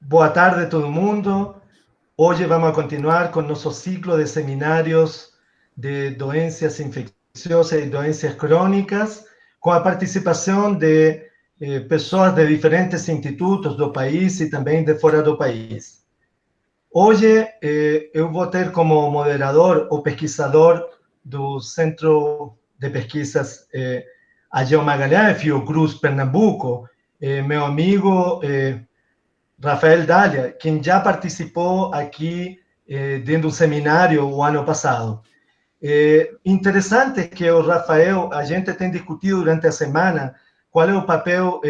Boa tarde a todo mundo. Hoje vamos a continuar con nuestro ciclo de seminarios de doenças infecciosas y doenças crónicas, con la participación de pessoas de diferentes institutos do país y también de fora do país. Hoje eu vou ter como moderador o pesquisador do Centro de Pesquisas Ageu Magalhães, Fiocruz, Pernambuco, meu amigo Rafael Dália, quem já participou aqui dentro de um seminário o ano passado. Interessante que o Rafael, a gente tem discutido durante a semana qual é o papel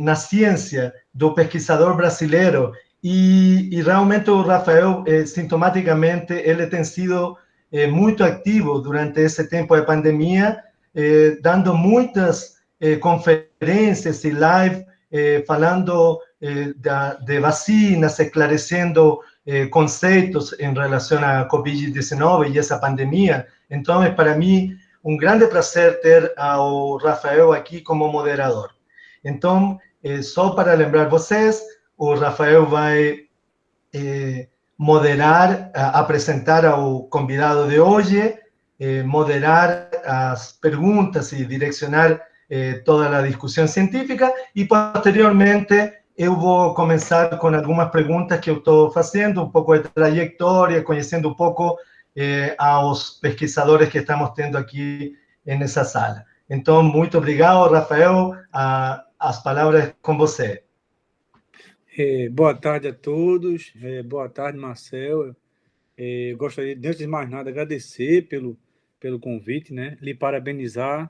na ciência do pesquisador brasileiro e realmente o Rafael, sintomaticamente, ele tem sido muito ativo durante esse tempo de pandemia, dando muitas conferências e live, falando de vacinas, esclarecendo conceitos em relação à Covid-19 e essa pandemia. Então, é para mim um grande prazer ter ao Rafael aqui como moderador. Então, só para lembrar vocês, o Rafael vai moderar, apresentar ao convidado de hoje, moderar as perguntas e direcionar toda a discussão científica e, posteriormente, eu vou começar com algumas perguntas que eu estou fazendo, um pouco de trajetória, conhecendo um pouco aos pesquisadores que estamos tendo aqui nessa sala. Então, muito obrigado, Rafael. As palavras com você. Boa tarde a todos. Boa tarde, Marcel. Gostaria, antes de mais nada, agradecer pelo convite, né? Lhe parabenizar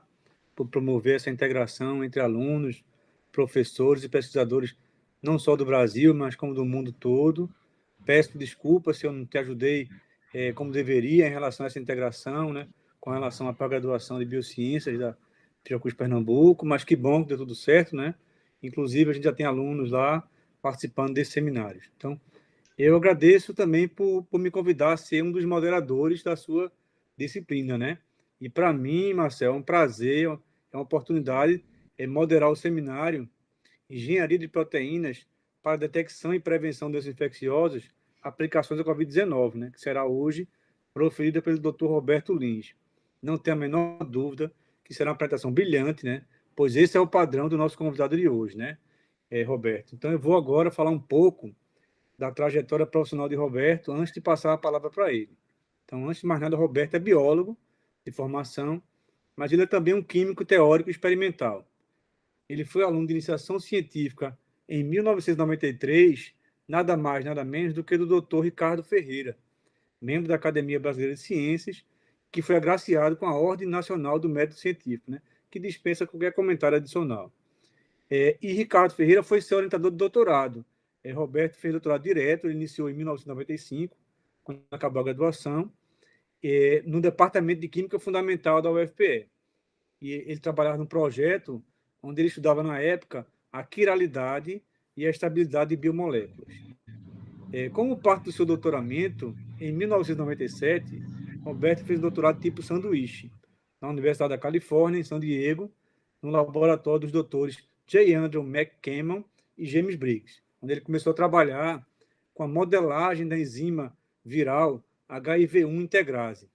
por promover essa integração entre alunos, professores e pesquisadores, não só do Brasil, mas como do mundo todo. Peço desculpas se eu não te ajudei como deveria em relação a essa integração, né? Com relação à pós-graduação de Biociências da Fiocruz Pernambuco, mas que bom que deu tudo certo, né? Inclusive, a gente já tem alunos lá participando desses seminários. Então, eu agradeço também por me convidar a ser um dos moderadores da sua disciplina, né? E para mim, Marcel, é um prazer, é uma oportunidade moderar o seminário Engenharia de Proteínas para Detecção e Prevenção dos Infecciosos, Aplicações da Covid-19, né? Que será hoje proferida pelo Dr. Roberto Lins. Não tenho a menor dúvida que será uma apresentação brilhante, né? Pois esse é o padrão do nosso convidado de hoje, né? Roberto. Então, eu vou agora falar um pouco da trajetória profissional de Roberto antes de passar a palavra para ele. Então, antes de mais nada, Roberto é biólogo de formação, mas ele é também um químico teórico experimental. Ele foi aluno de iniciação científica em 1993, nada mais, nada menos do que do Dr. Ricardo Ferreira, membro da Academia Brasileira de Ciências, que foi agraciado com a Ordem Nacional do Mérito Científico, né, que dispensa qualquer comentário adicional. E Ricardo Ferreira foi seu orientador de doutorado. Roberto fez doutorado direto, ele iniciou em 1995, quando acabou a graduação, no Departamento de Química Fundamental da UFPE. E ele trabalhava num projeto onde ele estudava, na época, a quiralidade e a estabilidade de biomoléculas. Como parte do seu doutoramento, em 1997, Roberto fez doutorado tipo sanduíche, na Universidade da Califórnia, em San Diego, no laboratório dos doutores J. Andrew McCammon e James Briggs, onde ele começou a trabalhar com a modelagem da enzima viral HIV-1 integrase.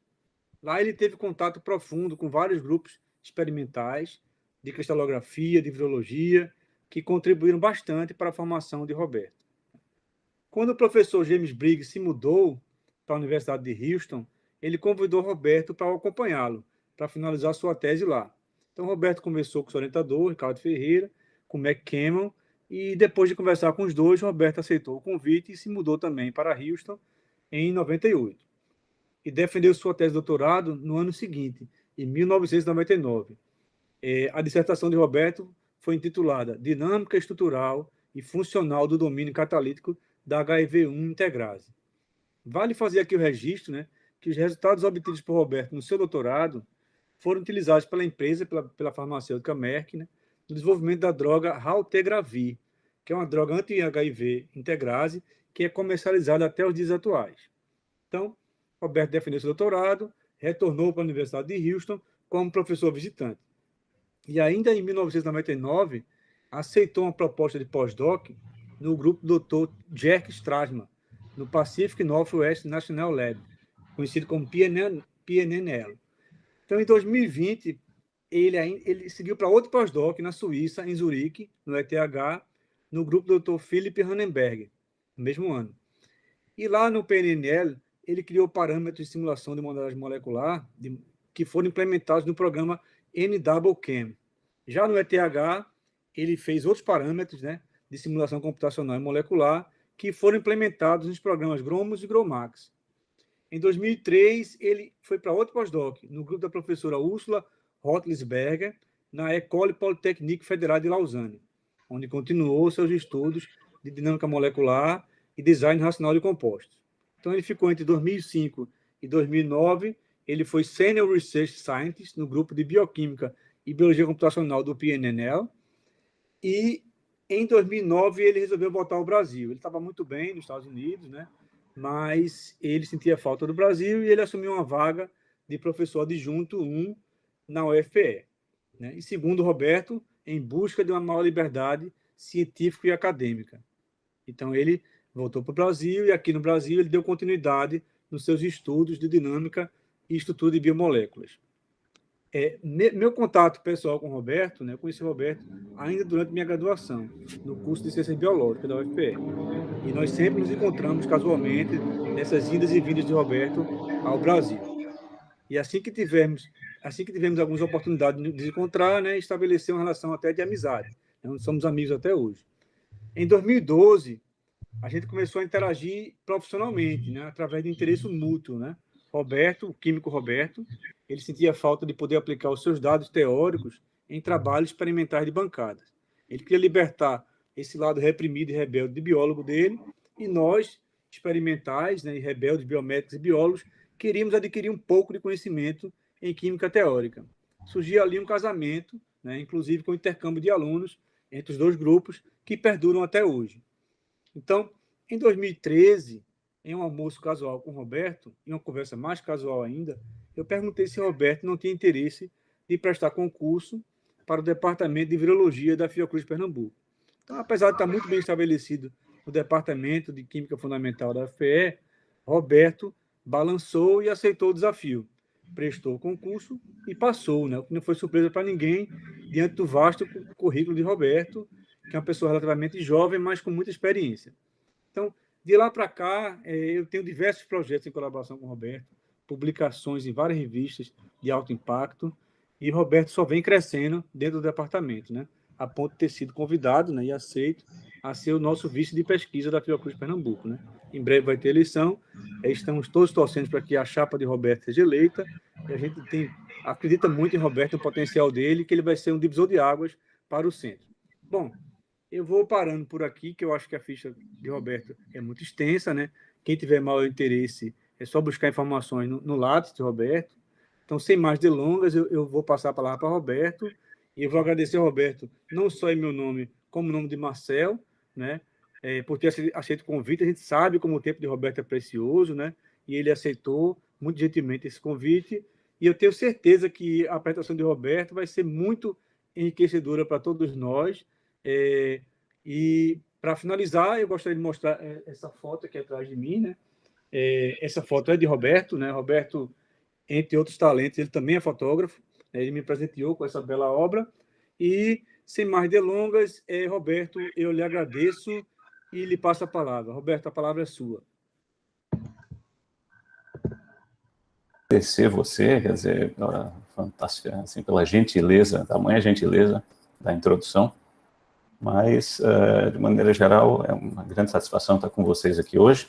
Lá ele teve contato profundo com vários grupos experimentais de cristalografia, de virologia, que contribuíram bastante para a formação de Roberto. Quando o professor James Briggs se mudou para a Universidade de Houston, ele convidou Roberto para acompanhá-lo, para finalizar sua tese lá. Então, Roberto conversou com o seu orientador, Ricardo Ferreira, com McCammon, e depois de conversar com os dois, Roberto aceitou o convite e se mudou também para Houston em 98. E defendeu sua tese de doutorado no ano seguinte, em 1999. A dissertação de Roberto foi intitulada Dinâmica Estrutural e Funcional do Domínio Catalítico da HIV-1 integrase. Vale fazer aqui o registro, né, que os resultados obtidos por Roberto no seu doutorado foram utilizados pela empresa, pela farmacêutica Merck, né, no desenvolvimento da droga Raltegravir, que é uma droga anti-HIV integrase, que é comercializada até os dias atuais. Então, Roberto defendeu seu doutorado, retornou para a Universidade de Houston como professor visitante. E ainda em 1999, aceitou uma proposta de pós-doc no grupo do Dr. Jack Strassman, no Pacific Northwest National Lab, conhecido como PNNL. Então, em 2020, ele seguiu para outro pós-doc na Suíça, em Zurique, no ETH, no grupo do Dr. Philipp Hannenberg, no mesmo ano. E lá no PNNL, ele criou parâmetros de simulação de modelagem molecular que foram implementados no programa NWChem. Já no ETH, ele fez outros parâmetros, né, de simulação computacional e molecular que foram implementados nos programas GROMOS e GROMACS. Em 2003, ele foi para outro pós-doc, no grupo da professora Ursula Rotlisberger, na École Polytechnique Fédérale de Lausanne, onde continuou seus estudos de dinâmica molecular e design racional de compostos. Então, ele ficou entre 2005 e 2009, ele foi Senior Research Scientist no grupo de Bioquímica e Biologia Computacional do PNNL, e em 2009 ele resolveu voltar ao Brasil. Ele estava muito bem nos Estados Unidos, né? Mas ele sentia falta do Brasil e ele assumiu uma vaga de professor adjunto 1 na UFPE. Né? E segundo Roberto, em busca de uma maior liberdade científica e acadêmica. Então, ele voltou para o Brasil e aqui no Brasil ele deu continuidade nos seus estudos de dinâmica e estrutura de biomoléculas. Meu contato pessoal com o Roberto, né, eu conheci o Roberto ainda durante minha graduação, no curso de Ciências Biológicas da UFPE. E nós sempre nos encontramos casualmente nessas indas e vindas de Roberto ao Brasil. E assim que tivemos algumas oportunidades de nos encontrar, né, estabelecer uma relação até de amizade. Então, somos amigos até hoje. Em 2012, a gente começou a interagir profissionalmente, né, através de interesse mútuo, né? Roberto, o químico Roberto, ele sentia falta de poder aplicar os seus dados teóricos em trabalhos experimentais de bancadas. Ele queria libertar esse lado reprimido e rebelde de biólogo dele, e nós, experimentais, né, e rebeldes biomédicos e biólogos, queríamos adquirir um pouco de conhecimento em química teórica. Surgia ali um casamento, né, inclusive com intercâmbio de alunos entre os dois grupos, que perduram até hoje. Então, em 2013, em um almoço casual com o Roberto, em uma conversa mais casual ainda, eu perguntei se o Roberto não tinha interesse de prestar concurso para o Departamento de Virologia da Fiocruz de Pernambuco. Então, apesar de estar muito bem estabelecido no Departamento de Química Fundamental da UFPE, Roberto balançou e aceitou o desafio. Prestou o concurso e passou, né? O que não foi surpresa para ninguém diante do vasto currículo de Roberto, que é uma pessoa relativamente jovem, mas com muita experiência. Então, de lá para cá, eu tenho diversos projetos em colaboração com o Roberto, publicações em várias revistas de alto impacto, e o Roberto só vem crescendo dentro do departamento, né? A ponto de ter sido convidado, né, e aceito a ser o nosso vice de pesquisa da Fiocruz de Pernambuco, né? Em breve vai ter eleição, estamos todos torcendo para que a chapa de Roberto seja eleita, e a gente acredita muito em Roberto, no potencial dele, que ele vai ser um divisor de águas para o centro. Bom, eu vou parando por aqui, que eu acho que a ficha de Roberto é muito extensa, né? Quem tiver maior interesse é só buscar informações no Lattes de Roberto. Então, sem mais delongas, eu vou passar a palavra para Roberto, e eu vou agradecer ao Roberto, não só em meu nome, como em nome de Marcel, né? Por ter aceito o convite. A gente sabe como o tempo de Roberto é precioso, né? E ele aceitou muito gentilmente esse convite, e eu tenho certeza que a apresentação de Roberto vai ser muito enriquecedora para todos nós. E, para finalizar, eu gostaria de mostrar essa foto aqui atrás de mim, né? Essa foto é de Roberto, né? Roberto, entre outros talentos, ele também é fotógrafo, né? Ele me presenteou com essa bela obra. E, sem mais delongas, Roberto, eu lhe agradeço e lhe passo a palavra. Roberto, a palavra é sua. Agradecer você, quer dizer, fantástica, assim, pela gentileza, tamanha gentileza da introdução, mas, de maneira geral, é uma grande satisfação estar com vocês aqui hoje.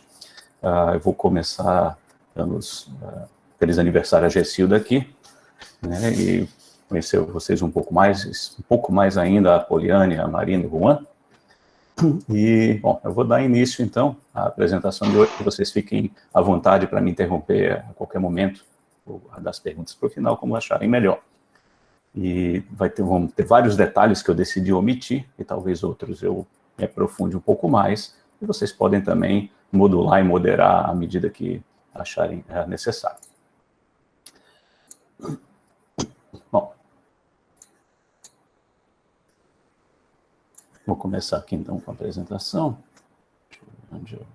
Eu vou começar dando feliz aniversário a Gessilda aqui, né, e conhecer vocês um pouco mais ainda a Poliane, a Marina e o Juan. E, bom, eu vou dar início, então, à apresentação de hoje. Vocês fiquem à vontade para me interromper a qualquer momento, ou das perguntas para o final, como acharem melhor. E vão ter vários detalhes que eu decidi omitir, e talvez outros eu me aprofunde um pouco mais, e vocês podem também modular e moderar à medida que acharem necessário. Bom, Vou começar aqui, então, com a apresentação. Onde eu...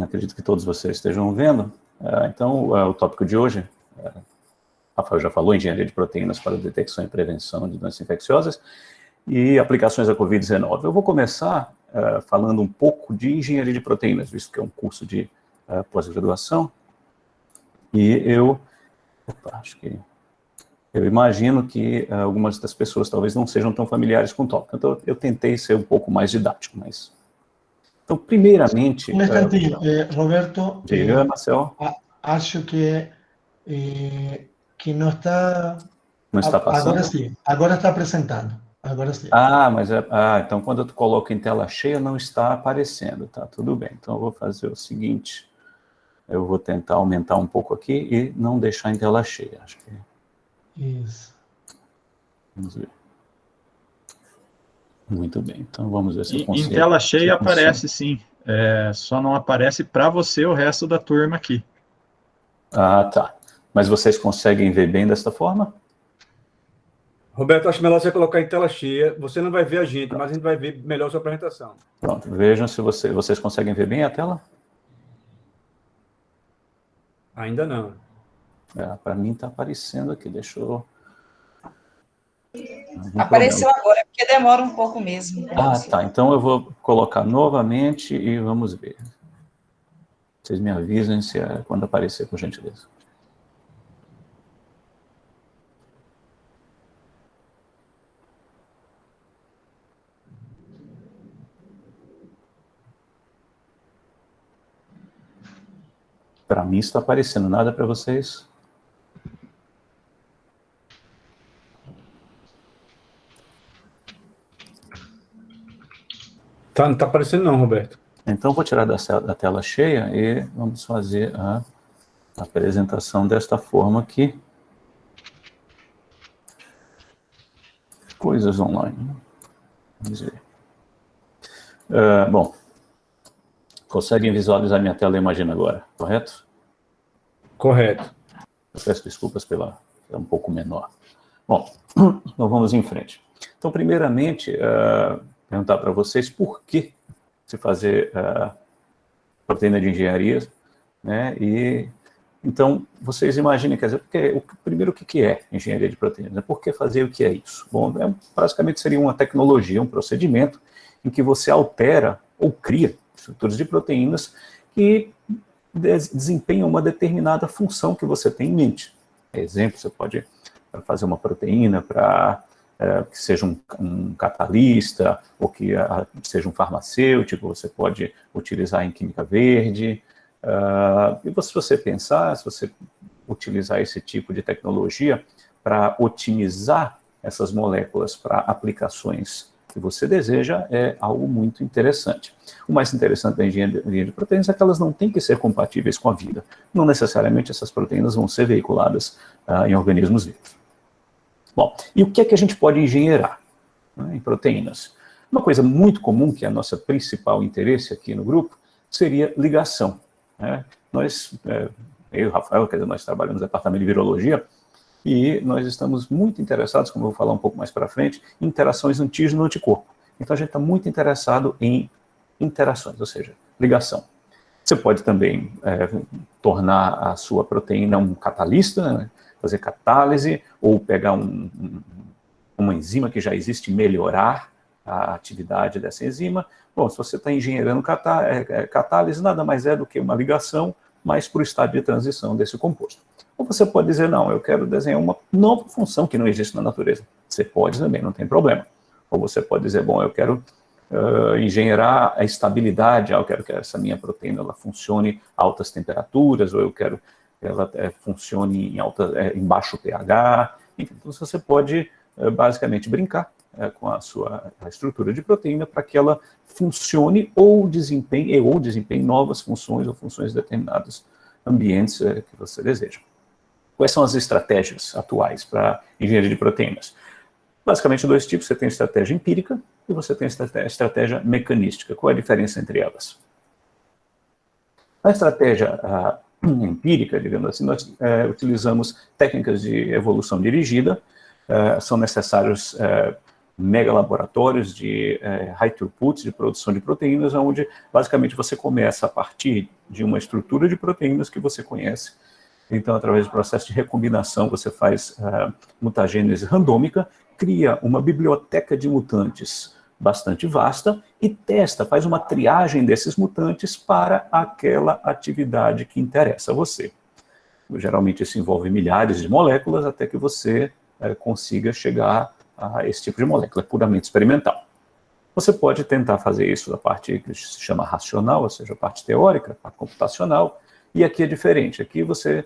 Acredito que todos vocês estejam vendo. Então, o tópico de hoje, Rafael já falou, engenharia de proteínas para detecção e prevenção de doenças infecciosas e aplicações da Covid-19. Eu vou começar falando um pouco de engenharia de proteínas, visto que é um curso de pós-graduação. E eu imagino que algumas das pessoas talvez não sejam tão familiares com o tópico. Então, eu tentei ser um pouco mais didático, mas... Então, primeiramente... Um instantinho, Roberto. Diga, Marcel. Acho que não está... Não está passando? Agora sim, agora está apresentando. Agora sim. Mas então quando tu coloca em tela cheia não está aparecendo, tá? Tudo bem. Então eu vou fazer o seguinte, eu vou tentar aumentar um pouco aqui e não deixar em tela cheia, acho que... Isso. Vamos ver. Muito bem, então vamos ver se eu consigo. Em tela cheia aparece sim, só não aparece para você o resto da turma aqui. Tá. Mas vocês conseguem ver bem desta forma? Roberto, acho melhor você colocar em tela cheia. Você não vai ver a gente, mas a gente vai ver melhor a sua apresentação. Pronto, vejam se vocês conseguem ver bem a tela. Ainda não. Para mim está aparecendo aqui, deixa eu... Apareceu agora, porque demora um pouco mesmo. Tá, então eu vou colocar novamente e vamos ver. Vocês me avisem se quando aparecer, por gentileza. Para mim está aparecendo, nada para vocês? Não está aparecendo não, Roberto. Então vou tirar da tela cheia e vamos fazer a apresentação desta forma aqui. Coisas online. Vamos ver. Bom, conseguem visualizar minha tela, imagina agora, correto? Correto. Eu peço desculpas é um pouco menor. Bom, então vamos em frente. Então, primeiramente, perguntar para vocês por que se fazer proteína de engenharia, né? E então, vocês imaginem, quer dizer, primeiro o que é engenharia de proteínas? Por que fazer o que é isso? Bom, basicamente seria uma tecnologia, um procedimento em que você altera ou cria estruturas de proteínas que desempenham uma determinada função que você tem em mente. Exemplo, você pode fazer uma proteína para que seja um catalista, ou que seja um farmacêutico, você pode utilizar em química verde. E se você pensar, se você utilizar esse tipo de tecnologia para otimizar essas moléculas para aplicações que você deseja, é algo muito interessante. O mais interessante da engenharia de proteínas é que elas não têm que ser compatíveis com a vida. Não necessariamente essas proteínas vão ser veiculadas em organismos vivos. Bom, e o que é que a gente pode engenheirar, né, em proteínas? Uma coisa muito comum, que é a nossa principal interesse aqui no grupo, seria ligação. Né? Eu e o Rafael, quer dizer, nós trabalhamos no departamento de virologia, e nós estamos muito interessados, como eu vou falar um pouco mais para frente, em interações antígeno-anticorpo. Então, a gente está muito interessado em interações, ou seja, ligação. Você pode também tornar a sua proteína um catalista, né? Fazer catálise, ou pegar uma enzima que já existe e melhorar a atividade dessa enzima. Bom, se você está engenheirando catálise, nada mais é do que uma ligação, mas para o estado de transição desse composto. Ou você pode dizer, não, eu quero desenhar uma nova função que não existe na natureza. Você pode também, não tem problema. Ou você pode dizer, bom, eu quero engenheirar a estabilidade, eu quero que essa minha proteína ela funcione a altas temperaturas, ou eu quero que ela funcione em baixo pH. Enfim, então você pode basicamente brincar com a sua estrutura de proteína para que ela funcione ou desempenhe novas funções ou funções de determinados ambientes que você deseja. Quais são as estratégias atuais para engenharia de proteínas? Basicamente, dois tipos. Você tem a estratégia empírica e você tem a estratégia mecanística. Qual é a diferença entre elas? A estratégia empírica, digamos assim, nós utilizamos técnicas de evolução dirigida são necessários mega laboratórios de high throughput, de produção de proteínas, onde basicamente você começa a partir de uma estrutura de proteínas que você conhece. Então, através do processo de recombinação, você faz mutagênese randômica, cria uma biblioteca de mutantes bastante vasta e testa, faz uma triagem desses mutantes para aquela atividade que interessa a você. Geralmente isso envolve milhares de moléculas até que você consiga chegar a esse tipo de molécula, puramente experimental. Você pode tentar fazer isso da parte que se chama racional, ou seja, a parte teórica, a computacional, e aqui é diferente. Aqui você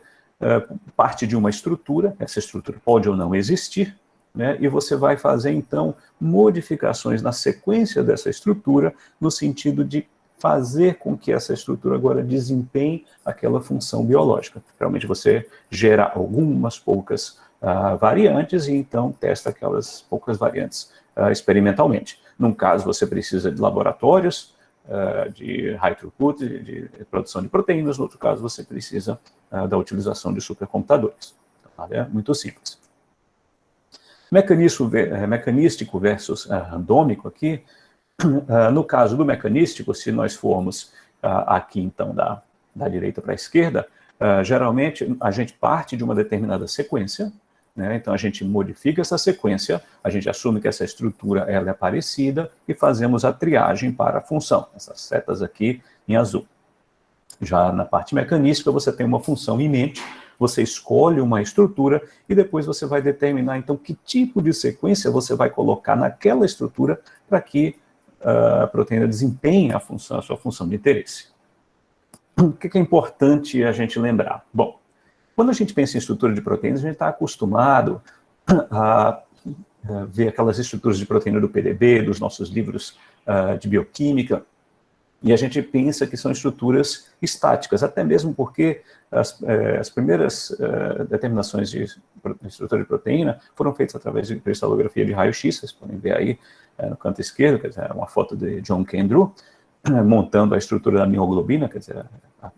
parte de uma estrutura, essa estrutura pode ou não existir, né, e você vai fazer, então, modificações na sequência dessa estrutura, no sentido de fazer com que essa estrutura agora desempenhe aquela função biológica. Realmente você gera algumas poucas variantes e então testa aquelas poucas variantes experimentalmente. Num caso, você precisa de laboratórios de high throughput, de produção de proteínas. No outro caso, você precisa da utilização de supercomputadores. Então, é muito simples. Mecanístico versus randômico aqui. No caso do mecanístico, se nós formos aqui, então, da direita para a esquerda, geralmente a gente parte de uma determinada sequência, né? Então a gente modifica essa sequência, a gente assume que essa estrutura ela é parecida e fazemos a triagem para a função, essas setas aqui em azul. Já na parte mecanística, você tem uma função em mente, você escolhe uma estrutura e depois você vai determinar, então, que tipo de sequência você vai colocar naquela estrutura para que a proteína desempenhe a sua função de interesse. O que é importante a gente lembrar? Bom, quando a gente pensa em estrutura de proteínas, a gente está acostumado a ver aquelas estruturas de proteína do PDB, dos nossos livros de bioquímica, e a gente pensa que são estruturas estáticas, até mesmo porque as primeiras determinações de estrutura de proteína foram feitas através de cristalografia de raio-x. Vocês podem ver aí no canto esquerdo, quer dizer, uma foto de John Kendrew, montando a estrutura da mioglobina, quer dizer, a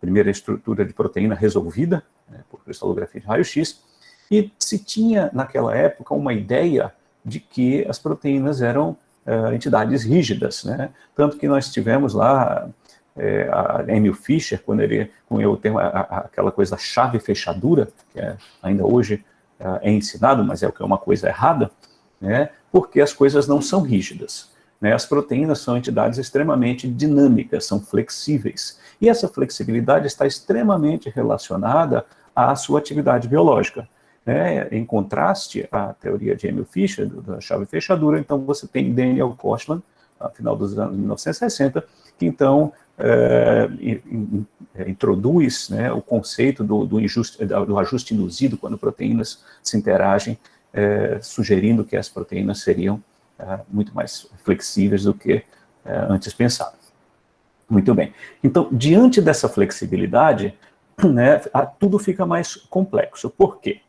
primeira estrutura de proteína resolvida, né, por cristalografia de raio-x, e se tinha, naquela época, uma ideia de que as proteínas eram entidades rígidas, né? Tanto que nós tivemos lá a Emil Fischer, quando ele tem aquela coisa da chave fechadura, que ainda hoje é ensinado, mas é uma coisa errada, né? Porque as coisas não são rígidas, né? As proteínas são entidades extremamente dinâmicas, são flexíveis. E essa flexibilidade está extremamente relacionada à sua atividade biológica. Em contraste à teoria de Emil Fischer, da chave fechadura, então você tem Daniel Koshland, no final dos anos 1960, que então introduz, né, o conceito do ajuste induzido quando proteínas se interagem, sugerindo que as proteínas seriam muito mais flexíveis do que antes pensado. Muito bem. Então, diante dessa flexibilidade, né, tudo fica mais complexo. Por quê?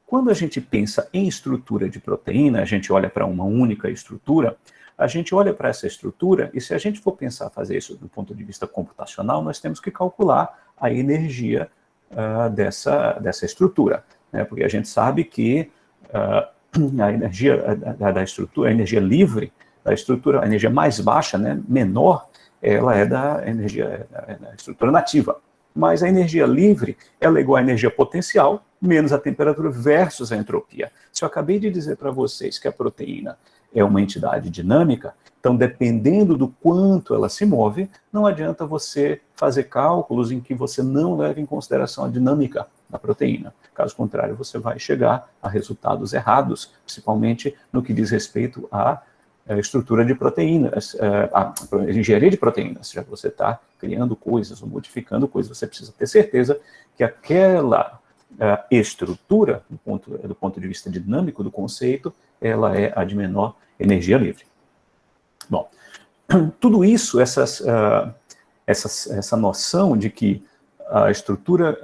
Quando a gente pensa em estrutura de proteína, a gente olha para uma única estrutura, a gente olha para essa estrutura, e se a gente for pensar fazer isso do ponto de vista computacional, nós temos que calcular a energia dessa estrutura, né? Porque a gente sabe que a energia da estrutura, a energia livre da estrutura, a energia mais baixa, né, menor, ela é da estrutura nativa. Mas a energia livre, ela é igual à energia potencial, menos a temperatura versus a entropia. Se eu acabei de dizer para vocês que a proteína é uma entidade dinâmica, então, dependendo do quanto ela se move, não adianta você fazer cálculos em que você não leve em consideração a dinâmica da proteína. Caso contrário, você vai chegar a resultados errados, principalmente no que diz respeito à estrutura de proteínas, a engenharia de proteínas. Já que você está criando coisas ou modificando coisas, você precisa ter certeza que aquela estrutura, do ponto de vista dinâmico do conceito, ela é a de menor energia livre. Bom, tudo isso, essa noção de que a estrutura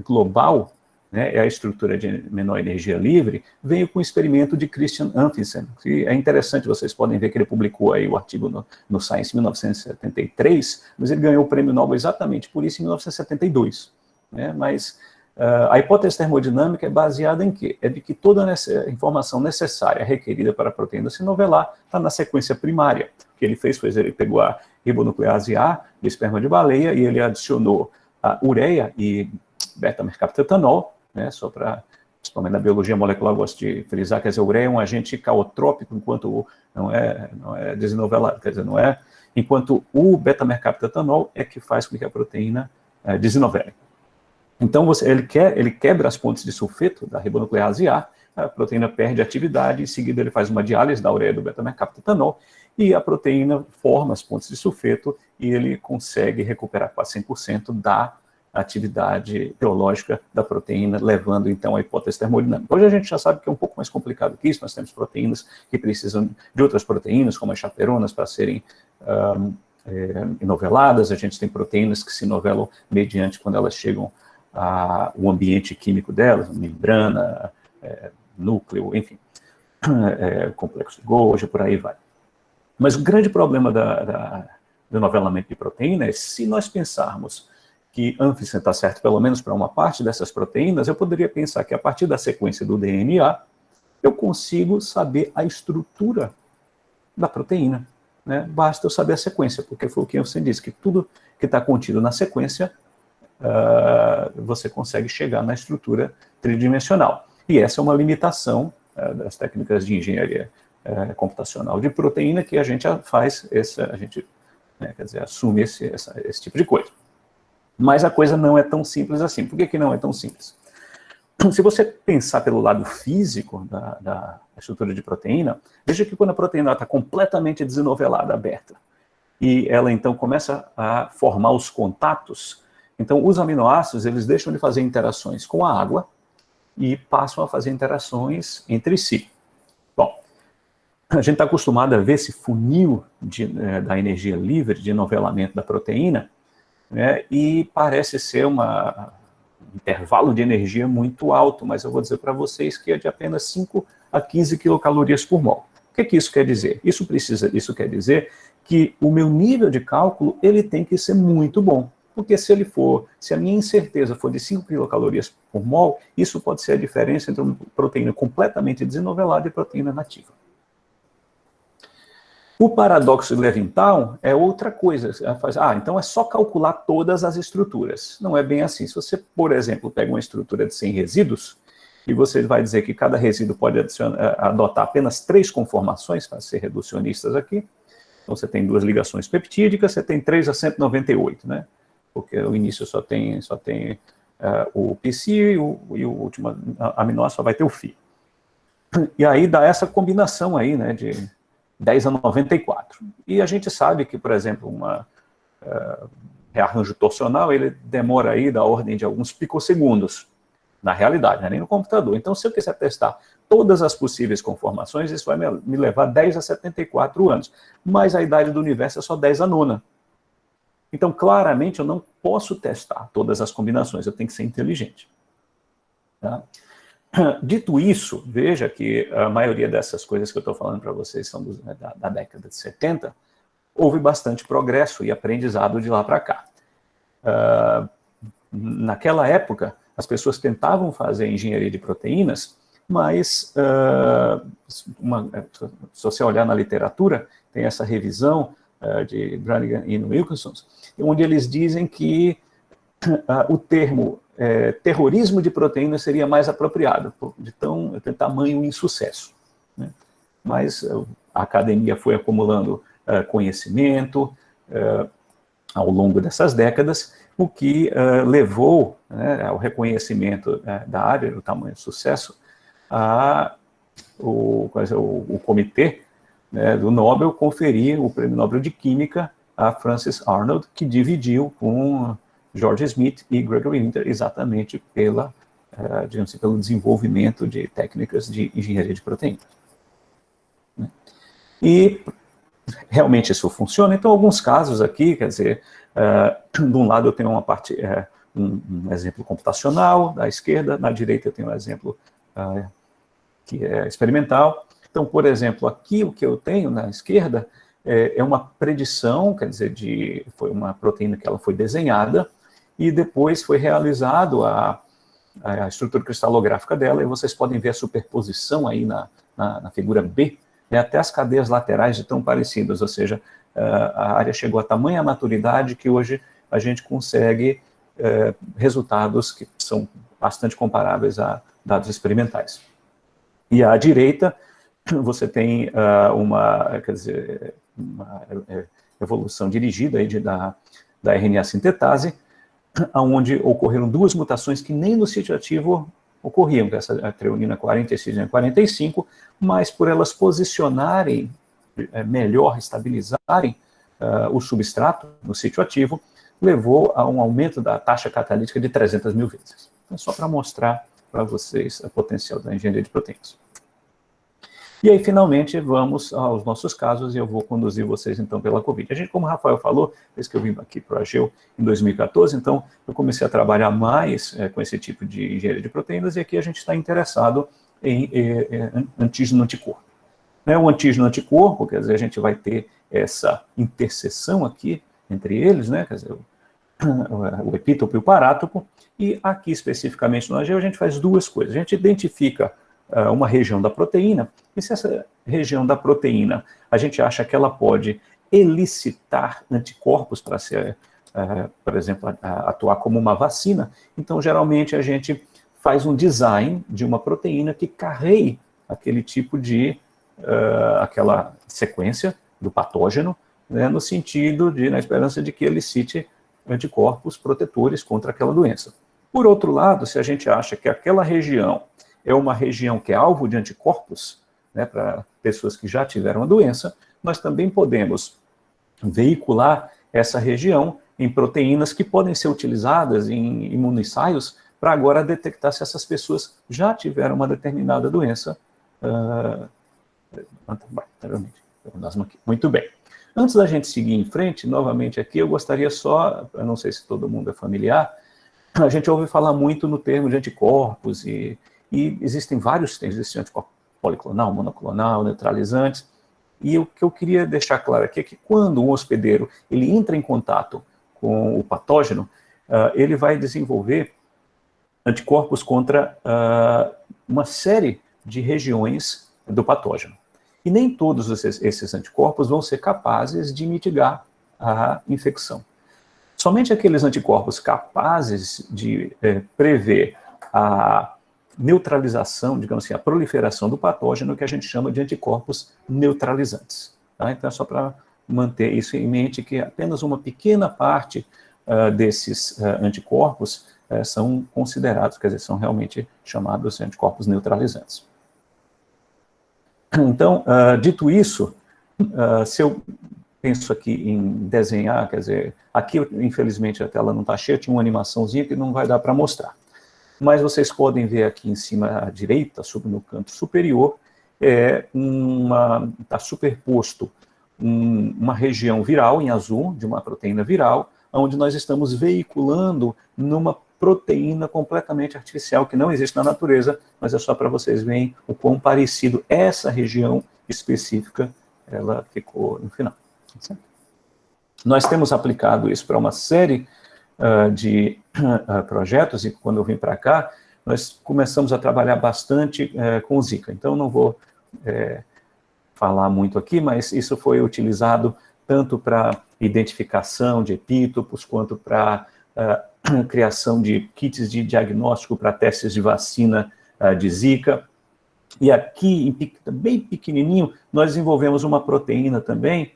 global, né, é a estrutura de menor energia livre, veio com o experimento de Christian Amundsen, que é interessante, vocês podem ver que ele publicou aí o artigo no Science em 1973, mas ele ganhou o prêmio Nobel exatamente por isso em 1972, né, mas A hipótese termodinâmica é baseada em quê? É de que toda essa informação necessária requerida para a proteína se novelar está na sequência primária. O que ele fez foi, ele pegou a ribonuclease A do esperma de baleia e ele adicionou a ureia e beta-mercaptoetanol, né, só para, principalmente na biologia molecular, eu gosto de frisar, quer dizer, a ureia é um agente caotrópico, enquanto não é desenovelado, quer dizer, não é, enquanto o beta-mercaptoetanol é que faz com que a proteína desenovele. Então, ele quebra as pontes de sulfeto da ribonuclease A proteína perde atividade, em seguida ele faz uma diálise da ureia do beta-mercaptoetanol, e a proteína forma as pontes de sulfeto, e ele consegue recuperar quase 100% da atividade biológica da proteína, levando então à hipótese termodinâmica. Hoje a gente já sabe que é um pouco mais complicado que isso, nós temos proteínas que precisam de outras proteínas, como as chaperonas, para serem noveladas, a gente tem proteínas que se novelam mediante quando elas chegam ao ambiente químico delas, membrana, núcleo, enfim, complexo de Golgi, por aí vai. Mas o grande problema do novelamento de proteína é se nós pensarmos que Anfisen está certo, pelo menos para uma parte dessas proteínas, eu poderia pensar que a partir da sequência do DNA, eu consigo saber a estrutura da proteína. Né? Basta eu saber a sequência, porque foi o que você disse, que tudo que está contido na sequência, você consegue chegar na estrutura tridimensional. E essa é uma limitação das técnicas de engenharia computacional de proteína, que a gente faz, assume esse tipo de coisa. Mas a coisa não é tão simples assim. Por que não é tão simples? Se você pensar pelo lado físico da estrutura de proteína, veja que quando a proteína está completamente desenovelada, aberta, e ela então começa a formar os contatos, então os aminoácidos eles deixam de fazer interações com a água e passam a fazer interações entre si. Bom, a gente está acostumado a ver esse funil da energia livre de novelamento da proteína, né, e parece ser um intervalo de energia muito alto, mas eu vou dizer para vocês que é de apenas 5 a 15 quilocalorias por mol. O que isso quer dizer? Isso quer dizer que o meu nível de cálculo ele tem que ser muito bom, porque se a minha incerteza for de 5 quilocalorias por mol, isso pode ser a diferença entre uma proteína completamente desenovelada e proteína nativa. O paradoxo de Levittown é outra coisa. Então é só calcular todas as estruturas. Não é bem assim. Se você, por exemplo, pega uma estrutura de 100 resíduos, e você vai dizer que cada resíduo pode adotar apenas 3 conformações, para ser reducionistas aqui. Então você tem 2 ligações peptídicas, você tem 3 a 198, né? Porque o início só tem o PC e o último aminoácido só vai ter o Fi. E aí dá essa combinação aí, né, de 10 a 94. E a gente sabe que, por exemplo, um rearranjo torsional, ele demora aí da ordem de alguns picosegundos, na realidade, não é nem no computador. Então, se eu quiser testar todas as possíveis conformações, isso vai me levar 10 a 74 anos. Mas a idade do universo é só 10 a 9. Então, claramente, eu não posso testar todas as combinações, eu tenho que ser inteligente. Tá? Dito isso, veja que a maioria dessas coisas que eu estou falando para vocês são da década de 70, houve bastante progresso e aprendizado de lá para cá. Naquela época, as pessoas tentavam fazer engenharia de proteínas, mas se você olhar na literatura, tem essa revisão de Brannigan e Wilkinson, onde eles dizem que o termo terrorismo de proteína seria mais apropriado, de tamanho insucesso. Né? Mas a academia foi acumulando conhecimento ao longo dessas décadas, o que levou ao reconhecimento da área, do tamanho de sucesso, o comitê do Nobel conferir o Prêmio Nobel de Química a Francis Arnold, que dividiu com George Smith e Gregory Winter exatamente pelo desenvolvimento de técnicas de engenharia de proteínas. E realmente isso funciona. Então, alguns casos aqui, quer dizer, de um lado eu tenho uma parte, um exemplo computacional, da esquerda, na direita eu tenho um exemplo que é experimental. Então, por exemplo, aqui o que eu tenho na esquerda é uma predição, quer dizer, foi uma proteína que ela foi desenhada, e depois foi realizado a estrutura cristalográfica dela, e vocês podem ver a superposição aí na figura B, né, até as cadeias laterais de tão parecidas, ou seja, a área chegou a tamanha maturidade que hoje a gente consegue resultados que são bastante comparáveis a dados experimentais. E à direita, você tem uma evolução dirigida aí da RNA sintetase, onde ocorreram duas mutações que nem no sítio ativo ocorriam, essa treonina 40 e cisina 45, mas por elas posicionarem melhor, estabilizarem o substrato no sítio ativo, levou a um aumento da taxa catalítica de 300 mil vezes. Então, só para mostrar para vocês o potencial da engenharia de proteínas. E aí, finalmente, vamos aos nossos casos, e eu vou conduzir vocês, então, pela Covid. A gente, como o Rafael falou, desde que eu vim aqui para a AGEU em 2014, então, eu comecei a trabalhar mais com esse tipo de engenharia de proteínas, e aqui a gente está interessado em antígeno-anticorpo. O antígeno-anticorpo, quer dizer, a gente vai ter essa interseção aqui entre eles, né, quer dizer, o epítopo e o parátopo, e aqui, especificamente no AGEU, a gente faz duas coisas. A gente identifica uma região da proteína, e se essa região da proteína, a gente acha que ela pode elicitar anticorpos para ser, por exemplo, atuar como uma vacina, então, geralmente, a gente faz um design de uma proteína que carregue aquele tipo de, aquela sequência do patógeno, né, no sentido de, na esperança de que elicite anticorpos protetores contra aquela doença. Por outro lado, se a gente acha que aquela região é uma região que é alvo de anticorpos, né, para pessoas que já tiveram a doença, nós também podemos veicular essa região em proteínas que podem ser utilizadas em imunoensaios para agora detectar se essas pessoas já tiveram uma determinada doença anteriormente. Muito bem. Antes da gente seguir em frente, novamente aqui, eu gostaria só, eu não sei se todo mundo é familiar, a gente ouve falar muito no termo de anticorpos, e existem vários termos, existe anticorpo policlonal, monoclonal, neutralizantes, e o que eu queria deixar claro aqui é que quando um hospedeiro ele entra em contato com o patógeno, ele vai desenvolver anticorpos contra uma série de regiões do patógeno. E nem todos esses anticorpos vão ser capazes de mitigar a infecção. Somente aqueles anticorpos capazes de prever a neutralização, digamos assim, a proliferação do patógeno, que a gente chama de anticorpos neutralizantes. Tá? Então, é só para manter isso em mente, que apenas uma pequena parte desses anticorpos são considerados, quer dizer, são realmente chamados de anticorpos neutralizantes. Então, dito isso, se eu penso aqui em desenhar, quer dizer, aqui, infelizmente, a tela não está cheia, tinha uma animaçãozinha que não vai dar para mostrar. Mas vocês podem ver aqui em cima à direita, no canto superior, está superposto uma região viral em azul, de uma proteína viral, onde nós estamos veiculando numa proteína completamente artificial, que não existe na natureza, mas é só para vocês verem o quão parecido essa região específica ela ficou no final. Certo? Nós temos aplicado isso para uma série de projetos, e quando eu vim para cá, nós começamos a trabalhar bastante com Zika. Então, não vou falar muito aqui, mas isso foi utilizado tanto para identificação de epítopos, quanto para criação de kits de diagnóstico para testes de vacina de Zika. E aqui, bem pequenininho, nós desenvolvemos uma proteína também,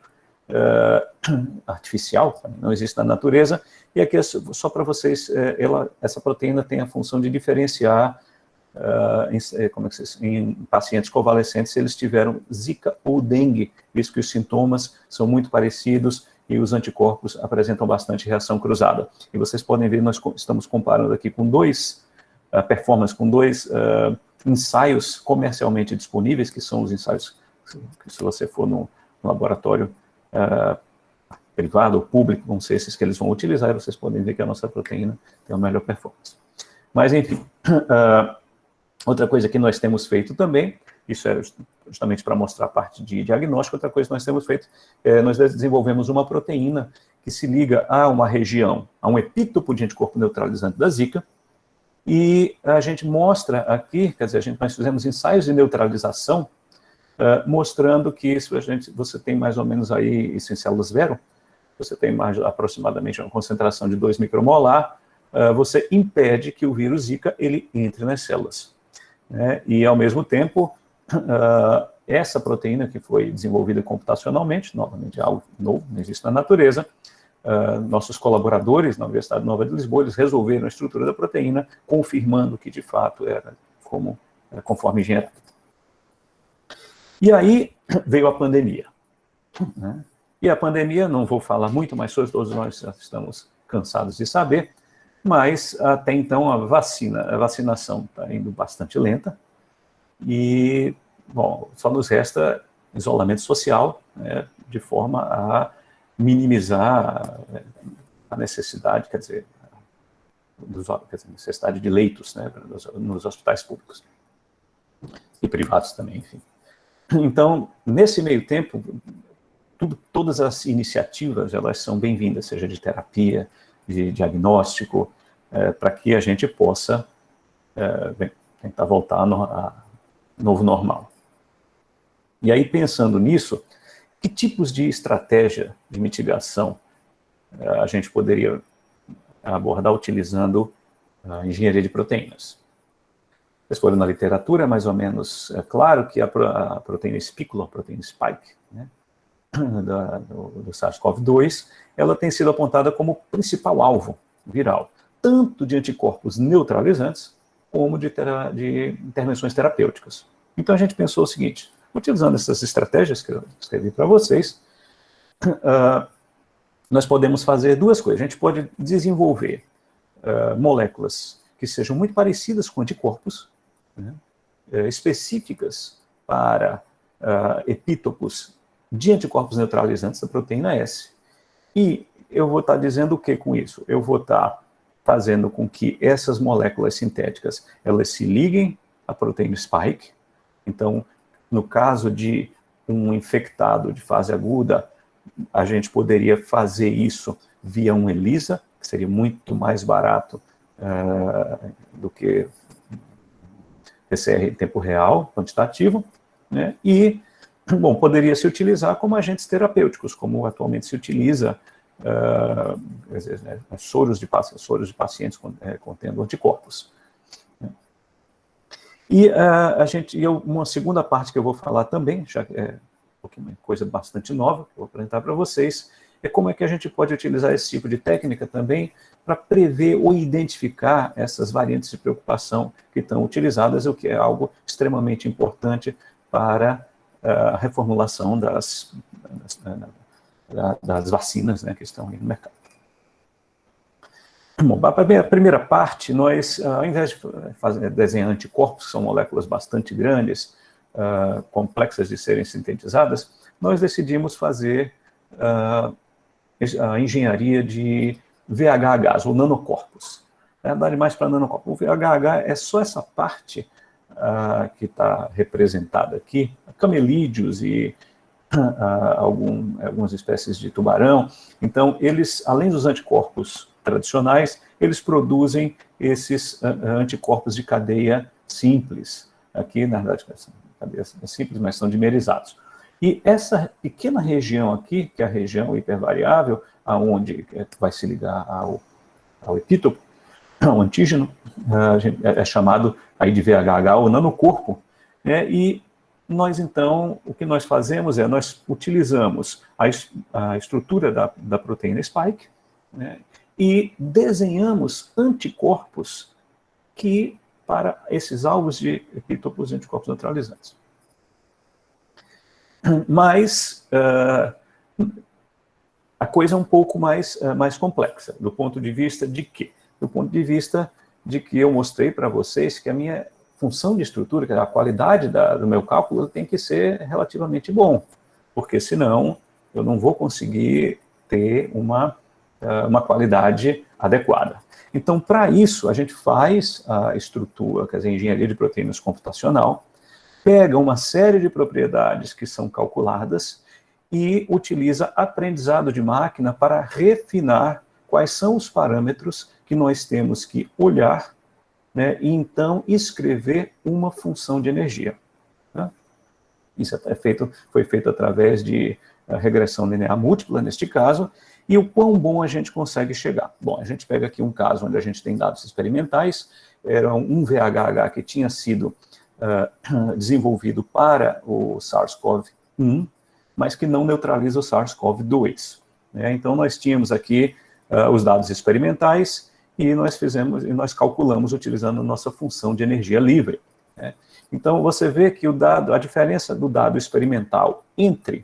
artificial, não existe na natureza, e aqui é só para vocês, essa proteína tem a função de diferenciar em pacientes convalescentes se eles tiveram Zika ou dengue, visto que os sintomas são muito parecidos e os anticorpos apresentam bastante reação cruzada. E vocês podem ver, nós estamos comparando aqui com dois ensaios comercialmente disponíveis, que são os ensaios que, se você for no laboratório privado ou público, vão ser esses que eles vão utilizar, e vocês podem ver que a nossa proteína tem uma melhor performance. Mas, enfim, outra coisa que nós temos feito também, isso é justamente para mostrar a parte de diagnóstico, outra coisa que nós temos feito, nós desenvolvemos uma proteína que se liga a uma região, a um epítopo de anticorpo neutralizante da Zika, E a gente mostra aqui, quer dizer, nós fizemos ensaios de neutralização, mostrando que você tem mais ou menos aí, isso em células vero, você tem mais, aproximadamente uma concentração de 2 micromolar, você impede que o vírus Zika ele entre nas células. Né? E, ao mesmo tempo, essa proteína que foi desenvolvida computacionalmente, novamente algo novo, não existe na natureza, nossos colaboradores na Universidade Nova de Lisboa, eles resolveram a estrutura da proteína, confirmando que, de fato, era conforme engenheirado. E aí veio a pandemia. Né? E a pandemia, não vou falar muito, mas todos nós já estamos cansados de saber, mas até então a vacinação está indo bastante lenta e, bom, só nos resta isolamento social, né, de forma a minimizar a necessidade, quer dizer, necessidade de leitos, né, nos hospitais públicos e privados também, enfim. Então, nesse meio tempo, todas as iniciativas, elas são bem-vindas, seja de terapia, de diagnóstico, para que a gente possa tentar voltar a novo normal. E aí, pensando nisso, que tipos de estratégia de mitigação a gente poderia abordar utilizando a engenharia de proteínas? Vocês foram na literatura, mais ou menos claro que a proteína espícula, a proteína spike, né, do SARS-CoV-2, ela tem sido apontada como principal alvo viral, tanto de anticorpos neutralizantes, como de intervenções terapêuticas. Então a gente pensou o seguinte, utilizando essas estratégias que eu escrevi para vocês, nós podemos fazer duas coisas. A gente pode desenvolver moléculas que sejam muito parecidas com anticorpos, né, específicas para epítopos de anticorpos neutralizantes da proteína S. E eu vou estar dizendo o que com isso? Eu vou estar fazendo com que essas moléculas sintéticas elas se liguem à proteína spike. Então, no caso de um infectado de fase aguda, a gente poderia fazer isso via um ELISA, que seria muito mais barato do que PCR em tempo real, quantitativo, né? E, bom, poderia se utilizar como agentes terapêuticos, como atualmente se utiliza soros de pacientes contendo anticorpos. E uma segunda parte que eu vou falar também, já que é uma coisa bastante nova, que eu vou apresentar para vocês, é como é que a gente pode utilizar esse tipo de técnica também para prever ou identificar essas variantes de preocupação que estão utilizadas, o que é algo extremamente importante para a reformulação das vacinas, né, que estão aí no mercado. Bom, para a primeira parte, nós, ao invés de desenhar anticorpos, que são moléculas bastante grandes, complexas de serem sintetizadas, nós decidimos fazer a engenharia de VHHs, ou nanocorpos. Dar mais para nanocorpos. O VHH é só essa parte que está representada aqui, camelídeos e algumas espécies de tubarão. Então, eles, além dos anticorpos tradicionais, eles produzem esses anticorpos de cadeia simples. Aqui, na verdade, cadeias simples, mas são dimerizados. E essa pequena região aqui, que é a região hipervariável, aonde vai se ligar ao epítopo, ao antígeno, é chamado aí de VHH, o nanocorpo, né? E nós, então, o que nós fazemos é, nós utilizamos a estrutura da proteína spike, né, e desenhamos anticorpos para esses alvos de epítopos e anticorpos neutralizantes. Mas a coisa é um pouco mais complexa, do ponto de vista de quê? Do ponto de vista de que eu mostrei para vocês que a minha função de estrutura, que é a qualidade do meu cálculo, tem que ser relativamente bom, porque senão eu não vou conseguir ter uma qualidade adequada. Então, para isso, a gente faz a estrutura, quer dizer, a engenharia de proteínas computacional, pega uma série de propriedades que são calculadas e utiliza aprendizado de máquina para refinar quais são os parâmetros que nós temos que olhar né, e então escrever uma função de energia. Tá? Isso foi feito através de regressão linear múltipla, neste caso, e o quão bom a gente consegue chegar. Bom, a gente pega aqui um caso onde a gente tem dados experimentais, era um VHH que tinha sido desenvolvido para o SARS-CoV-1, mas que não neutraliza o SARS-CoV-2. Né? Então, nós tínhamos aqui os dados experimentais e nós calculamos utilizando a nossa função de energia livre. Né? Então, você vê que a diferença do dado experimental entre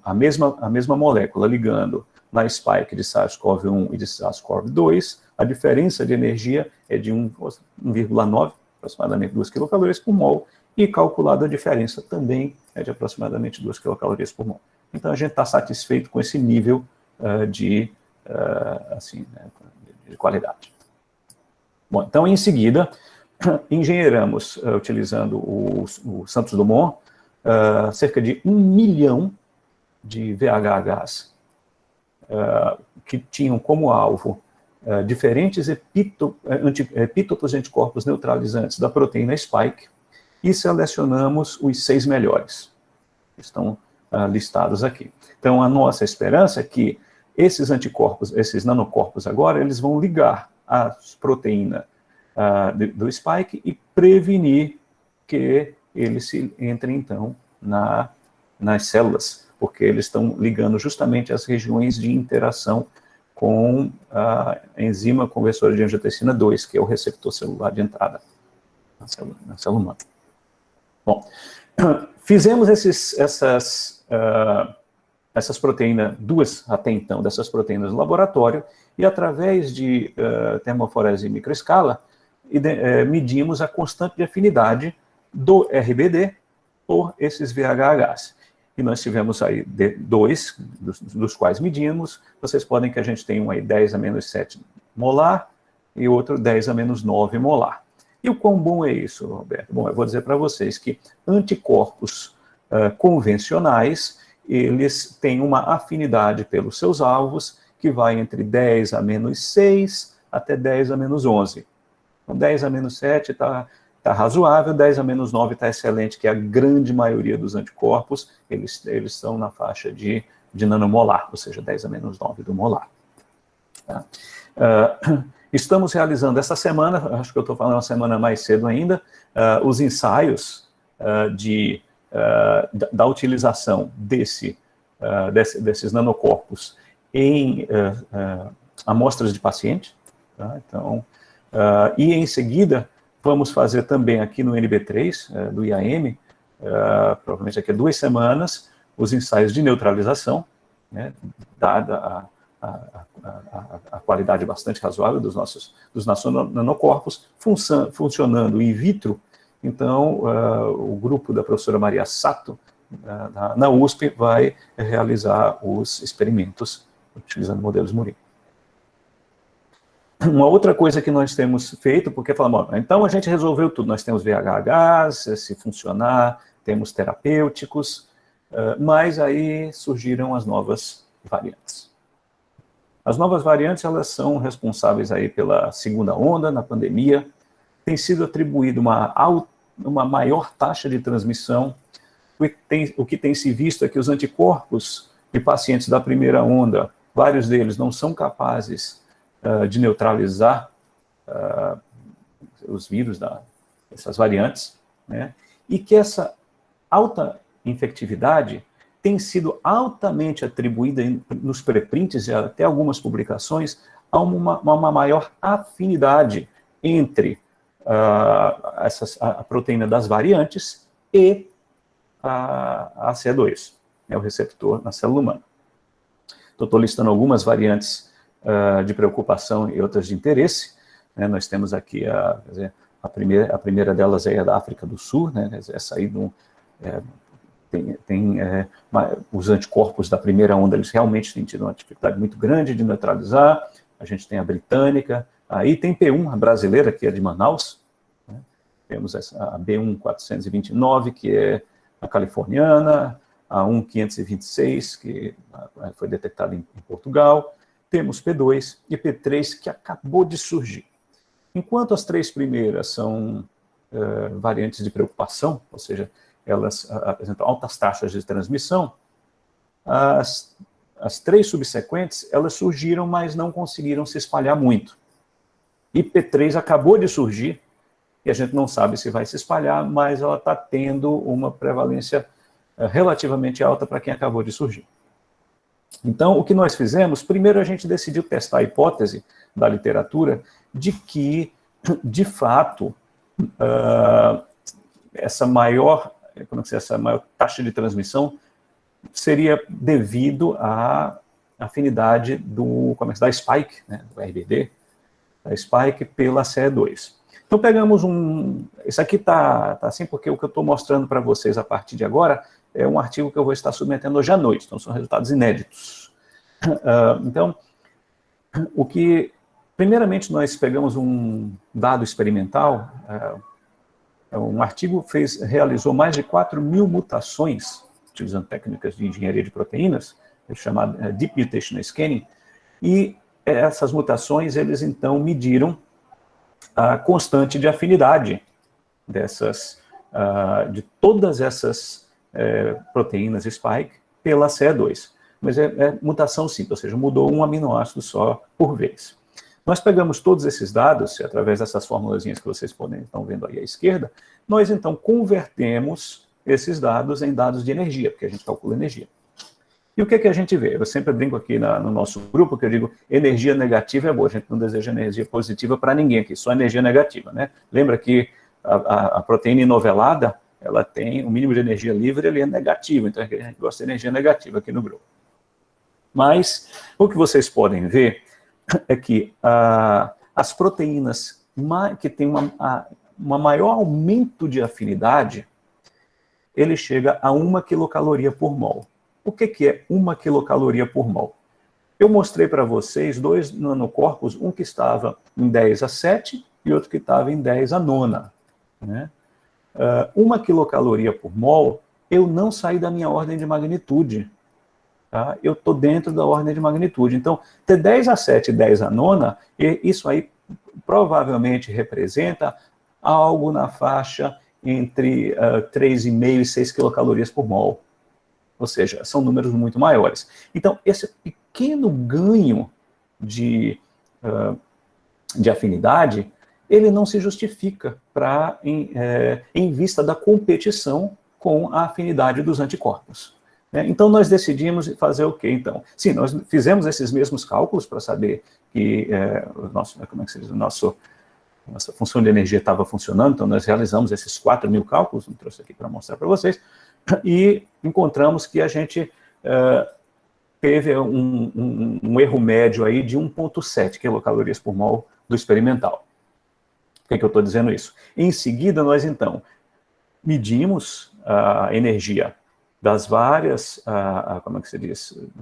a mesma molécula ligando na spike de SARS-CoV-1 e de SARS-CoV-2, a diferença de energia é de 1,9, aproximadamente 2 quilocalorias por mol, e calculada a diferença também é de aproximadamente 2 quilocalorias por mol. Então, a gente está satisfeito com esse nível de qualidade. Bom, então, em seguida, engenheiramos, utilizando o Santos Dumont, cerca de 1 milhão de VHHs que tinham como alvo diferentes epítopos de anticorpos neutralizantes da proteína spike e selecionamos os 6 melhores, que estão listados aqui. Então, a nossa esperança é que esses anticorpos, esses nanocorpos agora, eles vão ligar a proteína do spike e prevenir que eles entrem, então, nas células, porque eles estão ligando justamente as regiões de interação com a enzima conversora de angiotensina 2, que é o receptor celular de entrada na célula humana. Bom, fizemos essas proteínas, duas até então, dessas proteínas no laboratório, e através de termoforese em microescala, medimos a constante de afinidade do RBD por esses VHHs. E nós tivemos aí dois, dos quais medimos. Vocês podem que a gente tem um aí 10 a menos 7 molar e outro 10 a menos 9 molar. E o quão bom é isso, Roberto? Bom, eu vou dizer para vocês que anticorpos convencionais, eles têm uma afinidade pelos seus alvos que vai entre 10 a menos 6 até 10 a menos 11. Então, 10 a menos 7 está razoável, 10 a menos 9 está excelente, que é a grande maioria dos anticorpos, eles estão na faixa de nanomolar, ou seja, 10 a menos 9 do molar. Tá? Estamos realizando essa semana, acho que eu estou falando uma semana mais cedo ainda, os ensaios da utilização desses nanocorpos em amostras de paciente. Tá? Então, e em seguida, vamos fazer também aqui no NB3, do IAM, provavelmente daqui a 2 semanas, os ensaios de neutralização, né, dada a qualidade bastante razoável dos nossos nanocorpos, funcionando in vitro. Então, o grupo da professora Maria Sato, na USP, vai realizar os experimentos utilizando modelos Muri. Uma outra coisa que nós temos feito, porque falamos, então a gente resolveu tudo, nós temos VHHs, se funcionar, temos terapêuticos, mas aí surgiram as novas variantes. As novas variantes, elas são responsáveis aí pela segunda onda na pandemia, tem sido atribuído uma maior taxa de transmissão, o que tem se visto é que os anticorpos de pacientes da primeira onda, vários deles não são capazes de neutralizar os vírus dessas variantes, né? E que essa alta infectividade tem sido altamente atribuída nos preprints e até algumas publicações a uma maior afinidade entre a proteína das variantes e a ACE2, né, o receptor na célula humana. Então, estou listando algumas variantes de preocupação e outras de interesse, né? Nós temos aqui a primeira delas é a da África do Sul, né? Essa aí os anticorpos da primeira onda, eles realmente têm tido uma dificuldade muito grande de neutralizar. A gente tem a britânica, aí tem P1, a brasileira, que é de Manaus, né? Temos a B1.429, que é a californiana, a 1.526, que foi detectada em Portugal. Temos P2 e P3, que acabou de surgir. Enquanto as 3 primeiras são variantes de preocupação, ou seja, elas apresentam altas taxas de transmissão, as 3 subsequentes, elas surgiram, mas não conseguiram se espalhar muito. IP3 acabou de surgir, e a gente não sabe se vai se espalhar, mas ela está tendo uma prevalência relativamente alta para quem acabou de surgir. Então, o que nós fizemos, primeiro a gente decidiu testar a hipótese da literatura de que, de fato, essa maior taxa de transmissão seria devido à afinidade da spike, né, do RBD, da spike pela CE2. Então pegamos isso aqui está assim porque o que eu estou mostrando para vocês a partir de agora é um artigo que eu vou estar submetendo hoje à noite, então são resultados inéditos. Então, primeiramente nós pegamos um dado experimental, um artigo realizou mais de 4.000 mutações, utilizando técnicas de engenharia de proteínas, chamado Deep Mutational Scanning, e essas mutações, eles então mediram a constante de afinidade de todas essas proteínas spike pela CE2. Mas é mutação simples, ou seja, mudou um aminoácido só por vez. Nós pegamos todos esses dados, através dessas formulazinhas que vocês estão vendo aí à esquerda, nós então convertemos esses dados em dados de energia, porque a gente calcula energia. E o que a gente vê? Eu sempre brinco aqui no nosso grupo, que eu digo, energia negativa é boa, a gente não deseja energia positiva para ninguém aqui, só energia negativa, né? Lembra que a proteína inovelada, ela tem o mínimo de energia livre, ele é negativo, então a gente gosta de energia negativa aqui no grupo. Mas o que vocês podem ver é que as proteínas que têm uma maior aumento de afinidade, ele chega a 1 quilocaloria por mol. O que é 1 quilocaloria por mol? Eu mostrei para vocês 2 nanocorpos, um que estava em 10⁷ e outro que estava em 10⁹. Né? 1 quilocaloria por mol, eu não saí da minha ordem de magnitude. Tá? Eu estou dentro da ordem de magnitude. Então, ter 10⁷ e 10⁹, isso aí provavelmente representa algo na faixa entre 3,5 e 6 quilocalorias por mol. Ou seja, são números muito maiores. Então, esse pequeno ganho de afinidade, ele não se justifica em vista da competição com a afinidade dos anticorpos. Né? Então, nós decidimos fazer o quê, então? Sim, nós fizemos esses mesmos cálculos para saber que nossa função de energia estava funcionando, então nós realizamos esses 4.000 cálculos, não trouxe aqui para mostrar para vocês, e encontramos que a gente teve um erro médio aí de 1,7 quilocalorias por mol do experimental. Por que eu estou dizendo isso? Em seguida, nós então medimos a energia das várias,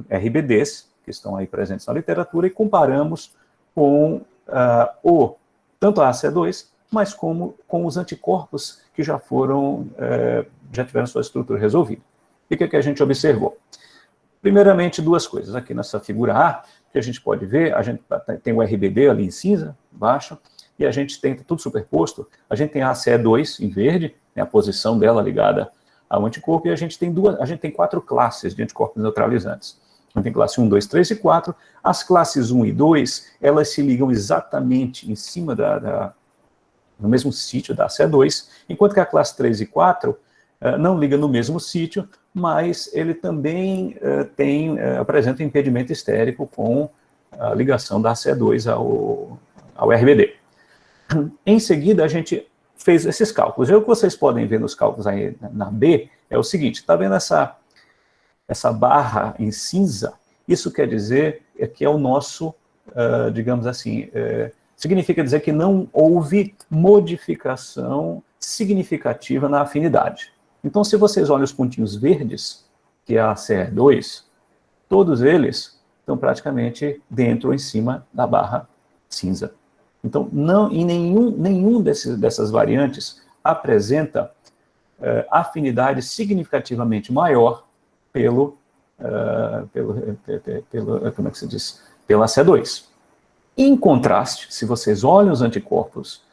RBDs, que estão aí presentes na literatura, e comparamos com tanto a ACE2, mas como com os anticorpos que já tiveram sua estrutura resolvida. E o que a gente observou? Primeiramente, 2 coisas. Aqui nessa figura A, que a gente pode ver, a gente tem o RBD ali em cinza, embaixo, e a gente tem tudo superposto. A gente tem a ACE2 em verde, né, a posição dela ligada ao anticorpo, e a gente tem 4 classes de anticorpos neutralizantes. A gente tem classe 1, 2, 3 e 4. As classes 1 e 2, elas se ligam exatamente em cima no mesmo sítio da ACE2, enquanto que a classe 3 e 4 não liga no mesmo sítio, mas ele também apresenta um impedimento estérico com a ligação da ACE2 ao RBD. Em seguida, a gente fez esses cálculos. E o que vocês podem ver nos cálculos aí na B é o seguinte, está vendo essa barra em cinza? Isso quer dizer que é o nosso, digamos assim, significa dizer que não houve modificação significativa na afinidade. Então, se vocês olham os pontinhos verdes, que é a CE2, todos eles estão praticamente dentro ou em cima da barra cinza. Então, em nenhum dessas variantes apresenta afinidade significativamente maior pela C2. Em contraste, se vocês olham os anticorpos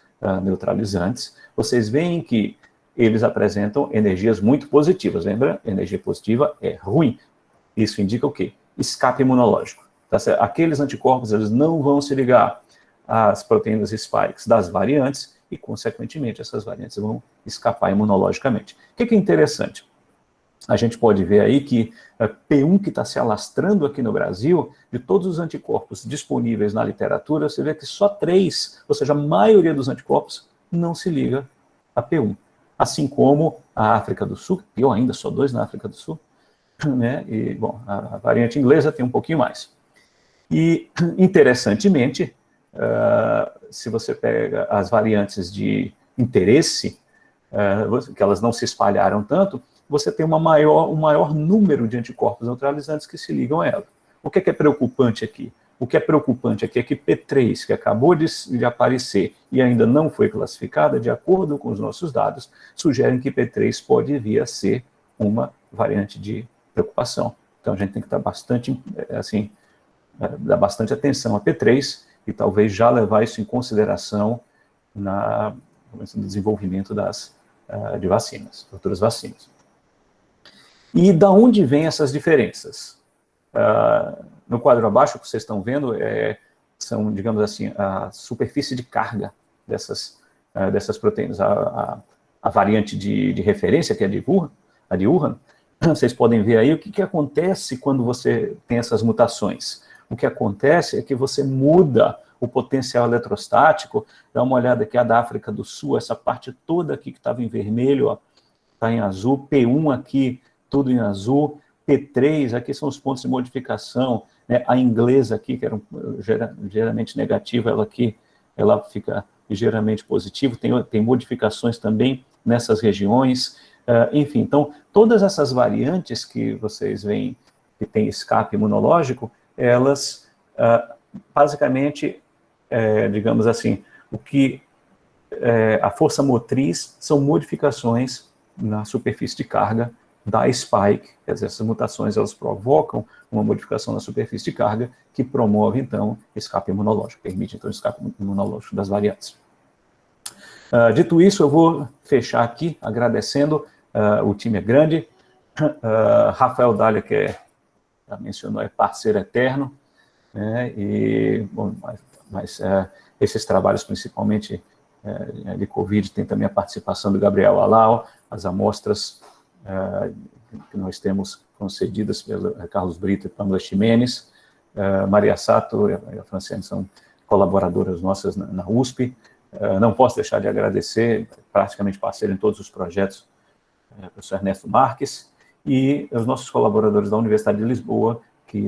neutralizantes, vocês veem que eles apresentam energias muito positivas. Lembra? Energia positiva é ruim. Isso indica o quê? Escape imunológico. Tá certo? Aqueles anticorpos, eles não vão se ligar às proteínas spikes das variantes e, consequentemente, essas variantes vão escapar imunologicamente. O que é interessante? A gente pode ver aí que a P1 que está se alastrando aqui no Brasil, de todos os anticorpos disponíveis na literatura, você vê que só 3, ou seja, a maioria dos anticorpos, não se liga a P1. Assim como a África do Sul, pior ainda, só 2 na África do Sul, né? E, bom, a variante inglesa tem um pouquinho mais. E, interessantemente, se você pega as variantes de interesse, que elas não se espalharam tanto, você tem um maior número de anticorpos neutralizantes que se ligam a ela. O que é preocupante aqui? O que é preocupante aqui é que P3, que acabou de aparecer e ainda não foi classificada, de acordo com os nossos dados, sugerem que P3 pode vir a ser uma variante de preocupação. Então a gente tem que estar bastante, dar bastante atenção a P3 e talvez já levar isso em consideração no desenvolvimento de vacinas, outras vacinas. E da onde vêm essas diferenças? No quadro abaixo, o que vocês estão vendo são, digamos assim, a superfície de carga dessas proteínas. A variante de referência, que é a de Wuhan, vocês podem ver aí o que acontece quando você tem essas mutações. O que acontece é que você muda o potencial eletrostático. Dá uma olhada aqui, a da África do Sul, essa parte toda aqui que estava em vermelho, está em azul, P1 aqui, tudo em azul, P3, aqui são os pontos de modificação, né? A inglesa aqui, que era geralmente negativa, ela fica ligeiramente positiva, tem modificações também nessas regiões, enfim, então, todas essas variantes que vocês veem que tem escape imunológico, elas, basicamente, digamos assim, a força motriz são modificações na superfície de carga da spike, quer dizer, essas mutações elas provocam uma modificação na superfície de carga que promove, então, escape imunológico, permite, então, o escape imunológico das variantes. Dito isso, eu vou fechar aqui, agradecendo, o time é grande, Rafael Dália, que já mencionou, é parceiro eterno, né, e, bom, mas esses trabalhos, principalmente de Covid, tem também a participação do Gabriel Alau, as amostras que nós temos concedidas pelo Carlos Brito e Pamela Ximenes, Maria Sato e a Franciane são colaboradoras nossas na USP. Não posso deixar de agradecer, praticamente parceiro em todos os projetos, o professor Ernesto Marques, e os nossos colaboradores da Universidade de Lisboa, que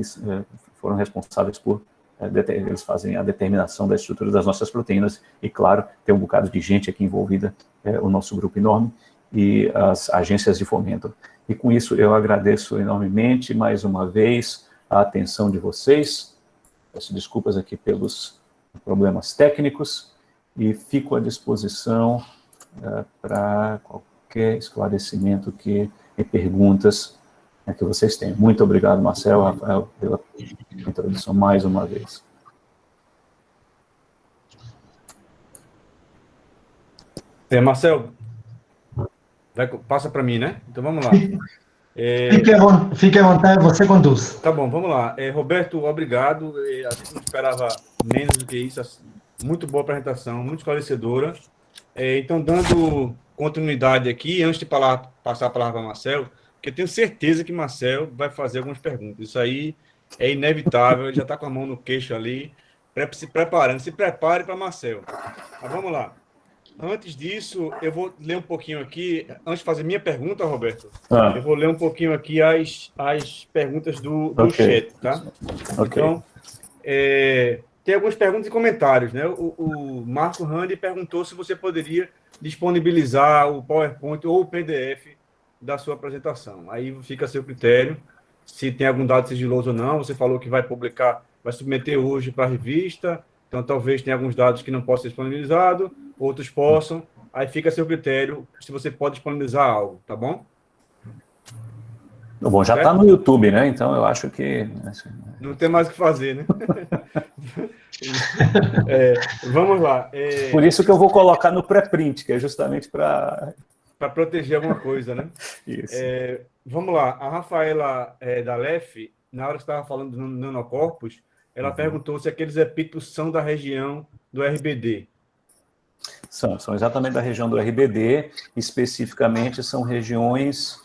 foram responsáveis por eles fazem a determinação da estrutura das nossas proteínas, e claro, tem um bocado de gente aqui envolvida, o nosso grupo enorme, e as agências de fomento. E com isso eu agradeço enormemente, mais uma vez, a atenção de vocês, peço desculpas aqui pelos problemas técnicos, e fico à disposição para qualquer esclarecimento e perguntas que vocês tenham. Muito obrigado, Marcelo, Rafael, pela introdução mais uma vez. Marcelo, passa para mim, né? Então vamos lá. Fique à vontade, você conduz. Tá bom, vamos lá. Roberto, obrigado. A gente não esperava menos do que isso. Muito boa apresentação, muito esclarecedora. Então, dando continuidade aqui, antes de passar a palavra para o Marcelo, porque eu tenho certeza que Marcelo vai fazer algumas perguntas. Isso aí é inevitável, ele já está com a mão no queixo ali, se preparando. Se prepare para Marcelo. Mas vamos lá. Antes disso, eu vou ler um pouquinho aqui, antes de fazer minha pergunta, Roberto, eu vou ler um pouquinho aqui as perguntas do chat, tá? Okay. Então, tem algumas perguntas e comentários, né? O Marco Randi perguntou se você poderia disponibilizar o PowerPoint ou o PDF da sua apresentação. Aí fica a seu critério, se tem algum dado sigiloso ou não. Você falou que vai publicar, vai submeter hoje para a revista, então talvez tenha alguns dados que não possam ser disponibilizados, outros possam. Aí fica a seu critério se você pode disponibilizar algo, tá bom? Bom, já está no YouTube, né? Então eu acho que... Não tem mais o que fazer, né? Vamos lá. Por isso que eu vou colocar no pré-print, que é justamente para proteger alguma coisa, né? Isso. Vamos lá. A Rafaela da LEF, na hora que estava falando do nanocorpus, ela perguntou se aqueles epítopos são da região do RBD. São exatamente da região do RBD, especificamente são regiões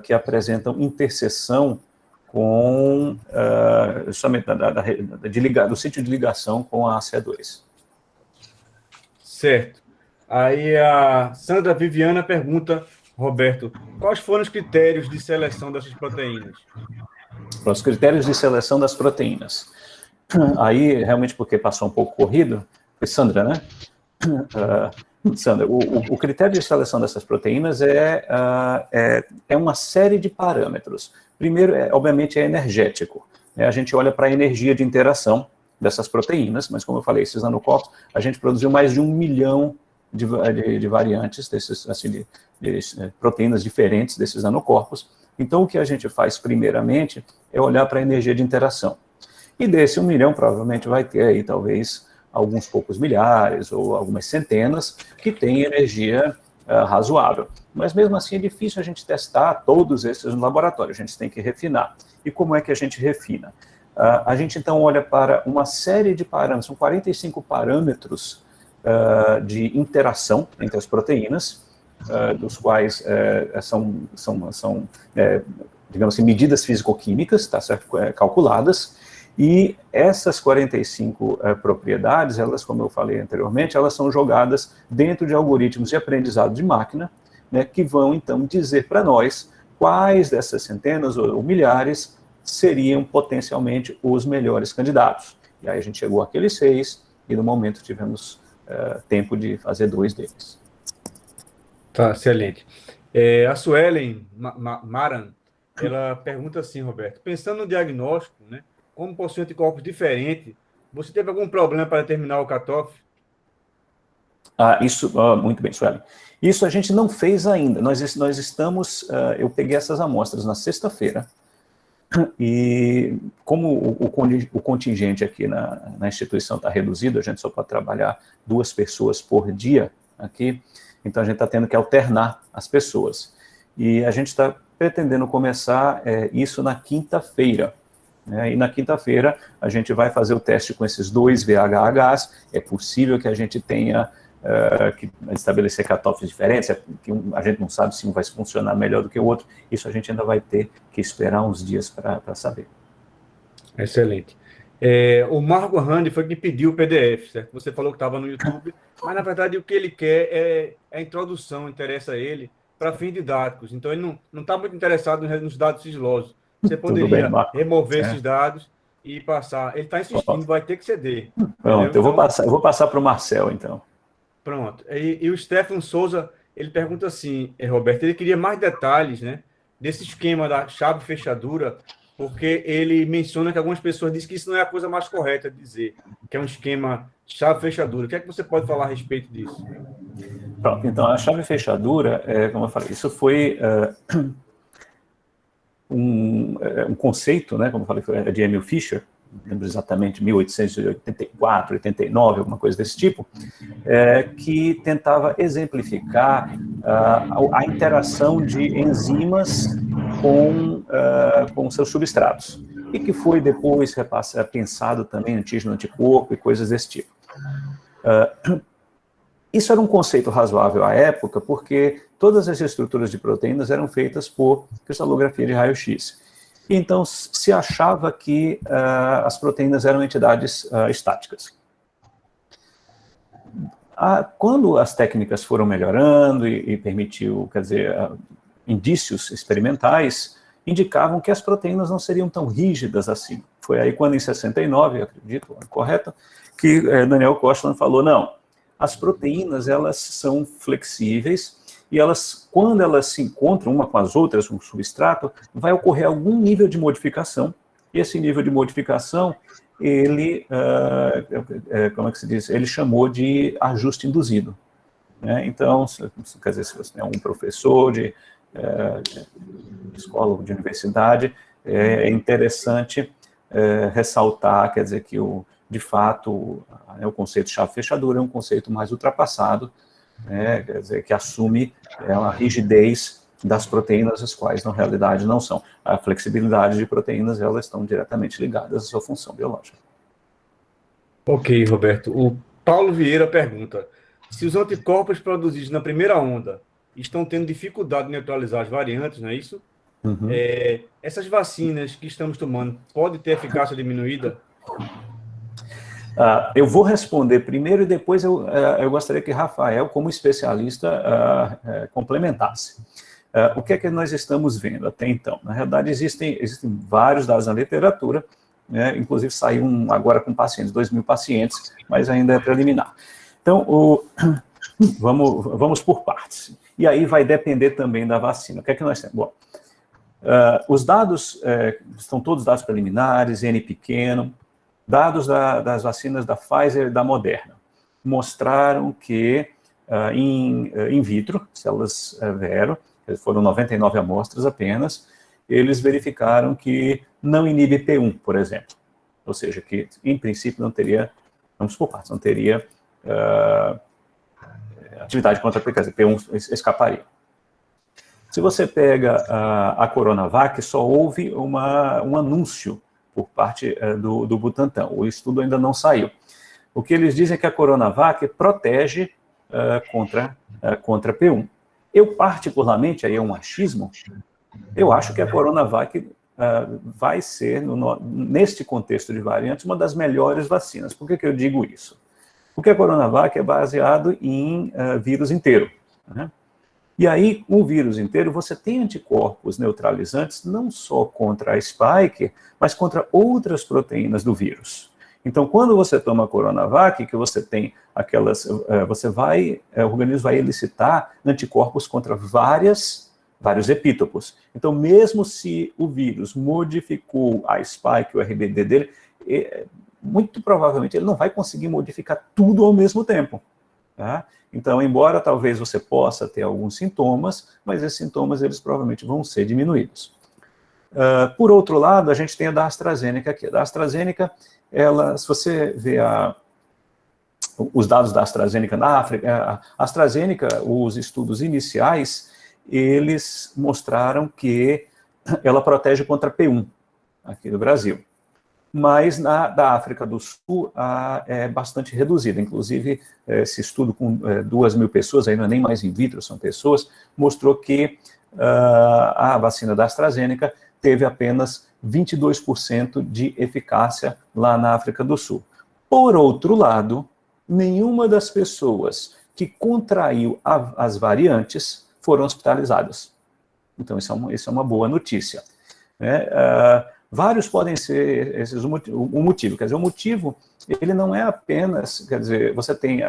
que apresentam interseção com justamente do sítio de ligação com a ACE2. Certo. Aí a Sandra Viviana pergunta, Roberto, quais foram os critérios de seleção dessas proteínas? Os critérios de seleção das proteínas. Aí, realmente, porque passou um pouco corrido, foi Sandra, né? Sandra, o critério de seleção dessas proteínas é uma série de parâmetros. Primeiro, obviamente, é energético. A gente olha para a energia de interação dessas proteínas, mas como eu falei, esses nanocorpos, a gente produziu mais de 1 milhão de variantes, de proteínas diferentes desses nanocorpos. Então, o que a gente faz, primeiramente, é olhar para a energia de interação. E desse 1 milhão, provavelmente, vai ter aí, talvez, alguns poucos milhares ou algumas centenas que têm energia razoável. Mas, mesmo assim, é difícil a gente testar todos esses no laboratório, a gente tem que refinar. E como é que a gente refina? A gente, então, olha para uma série de parâmetros, são 45 parâmetros de interação entre as proteínas, dos quais são digamos assim, medidas físico-químicas, tá certo? Calculadas, e essas 45 propriedades, elas, como eu falei anteriormente, elas são jogadas dentro de algoritmos de aprendizado de máquina, né, que vão, então, dizer para nós quais dessas centenas ou milhares seriam potencialmente os melhores candidatos. E aí a gente chegou àqueles 6, e no momento tivemos tempo de fazer 2 deles. Tá, excelente. A Suelen Maran, ela pergunta assim, Roberto, pensando no diagnóstico, né, como possui anticorpos diferentes, você teve algum problema para determinar o cutoff? Muito bem, Suelen. Isso a gente não fez ainda. Nós estamos, eu peguei essas amostras na sexta-feira, e como o contingente aqui na instituição está reduzido, a gente só pode trabalhar 2 pessoas por dia aqui, então a gente está tendo que alternar as pessoas. E a gente está pretendendo começar isso na quinta-feira. Né? E na quinta-feira a gente vai fazer o teste com esses 2 VHHs, é possível que a gente tenha que estabelecer cutoffs diferentes, que a gente não sabe se um vai funcionar melhor do que o outro, isso a gente ainda vai ter que esperar uns dias para saber. Excelente. O Marco Randi foi quem pediu o PDF, certo? Você falou que estava no YouTube, mas na verdade o que ele quer é a introdução, interessa a ele para fins didáticos, então ele não está muito interessado nos dados sigilosos. Você poderia remover esses dados e passar. Ele está insistindo, vai ter que ceder. Pronto, eu vou passar para o Marcel, então. Pronto. E o Stefano Souza, ele pergunta assim, Roberto, ele queria mais detalhes, né, desse esquema da chave-fechadura, porque ele menciona que algumas pessoas dizem que isso não é a coisa mais correta de dizer, que é um esquema chave-fechadura. O que é que você pode falar a respeito disso? Pronto, então, a chave-fechadura, como eu falei, isso foi um conceito, né, como eu falei, foi de Emil Fischer, não lembro exatamente, 1884, 89, alguma coisa desse tipo, que tentava exemplificar a interação de enzimas com seus substratos, e que foi depois pensado também antígeno, anticorpo e coisas desse tipo. Isso era um conceito razoável à época, porque todas as estruturas de proteínas eram feitas por cristalografia de raio-x. Então, se achava que as proteínas eram entidades estáticas. Quando as técnicas foram melhorando e permitiu, quer dizer, indícios experimentais, indicavam que as proteínas não seriam tão rígidas assim. Foi aí quando, em 69, acredito, correto, que Daniel Kostland falou, não, as proteínas, elas são flexíveis, e elas, quando elas se encontram uma com as outras, um substrato, vai ocorrer algum nível de modificação, e esse nível de modificação, ele, como é que se diz? Ele chamou de ajuste induzido. Né? Então, quer dizer, se você é um professor de escola ou de universidade, é interessante ressaltar, quer dizer, que, de fato, o conceito de chave-fechadura é um conceito mais ultrapassado, quer dizer, que assume a rigidez das proteínas, as quais, na realidade, não são. A flexibilidade de proteínas, elas estão diretamente ligadas à sua função biológica. Ok, Roberto. O Paulo Vieira pergunta: se os anticorpos produzidos na primeira onda estão tendo dificuldade em neutralizar as variantes, não é isso? Uhum. Essas vacinas que estamos tomando podem ter eficácia diminuída? Eu vou responder primeiro e depois eu gostaria que Rafael, como especialista, complementasse. O que é que nós estamos vendo até então? Na realidade, existem vários dados na literatura, né? Inclusive saiu agora com pacientes, 2.000 pacientes, mas ainda é preliminar. Então, vamos por partes. E aí vai depender também da vacina. O que é que nós temos? Bom, os dados estão todos dados preliminares, N pequeno, dados das vacinas da Pfizer e da Moderna, mostraram que in vitro, células vero, foram 99 amostras apenas, eles verificaram que não inibe P1, por exemplo. Ou seja, que em princípio não teria, vamos por partes, não teria atividade contra a P1 escaparia. Se você pega a Coronavac, só houve um anúncio por parte do Butantan. O estudo ainda não saiu. O que eles dizem é que a Coronavac protege contra P1. Eu, particularmente, aí é um achismo, eu acho que a Coronavac vai ser, neste contexto de variantes, uma das melhores vacinas. Por que eu digo isso? Porque a Coronavac é baseado em vírus inteiro, né? E aí, o vírus inteiro, você tem anticorpos neutralizantes não só contra a spike, mas contra outras proteínas do vírus. Então, quando você toma a Coronavac, que você tem aquelas, o organismo vai elicitar anticorpos contra vários epítopos. Então, mesmo se o vírus modificou a spike, o RBD dele, muito provavelmente ele não vai conseguir modificar tudo ao mesmo tempo, tá? Então, embora talvez você possa ter alguns sintomas, mas esses sintomas, eles provavelmente vão ser diminuídos. Por outro lado, a gente tem a da AstraZeneca aqui. A da AstraZeneca, se você vê os dados da AstraZeneca na África, a AstraZeneca, os estudos iniciais, eles mostraram que ela protege contra P1 aqui no Brasil. Mas da África do Sul é bastante reduzida. Inclusive, esse estudo com 2.000 pessoas, aí não é nem mais in vitro, são pessoas, mostrou que a vacina da AstraZeneca teve apenas 22% de eficácia lá na África do Sul. Por outro lado, nenhuma das pessoas que contraiu as variantes foram hospitalizadas. Então, isso é uma boa notícia, né? Vários podem ser esses o motivo. Quer dizer, o motivo, ele não é apenas, quer dizer, você tem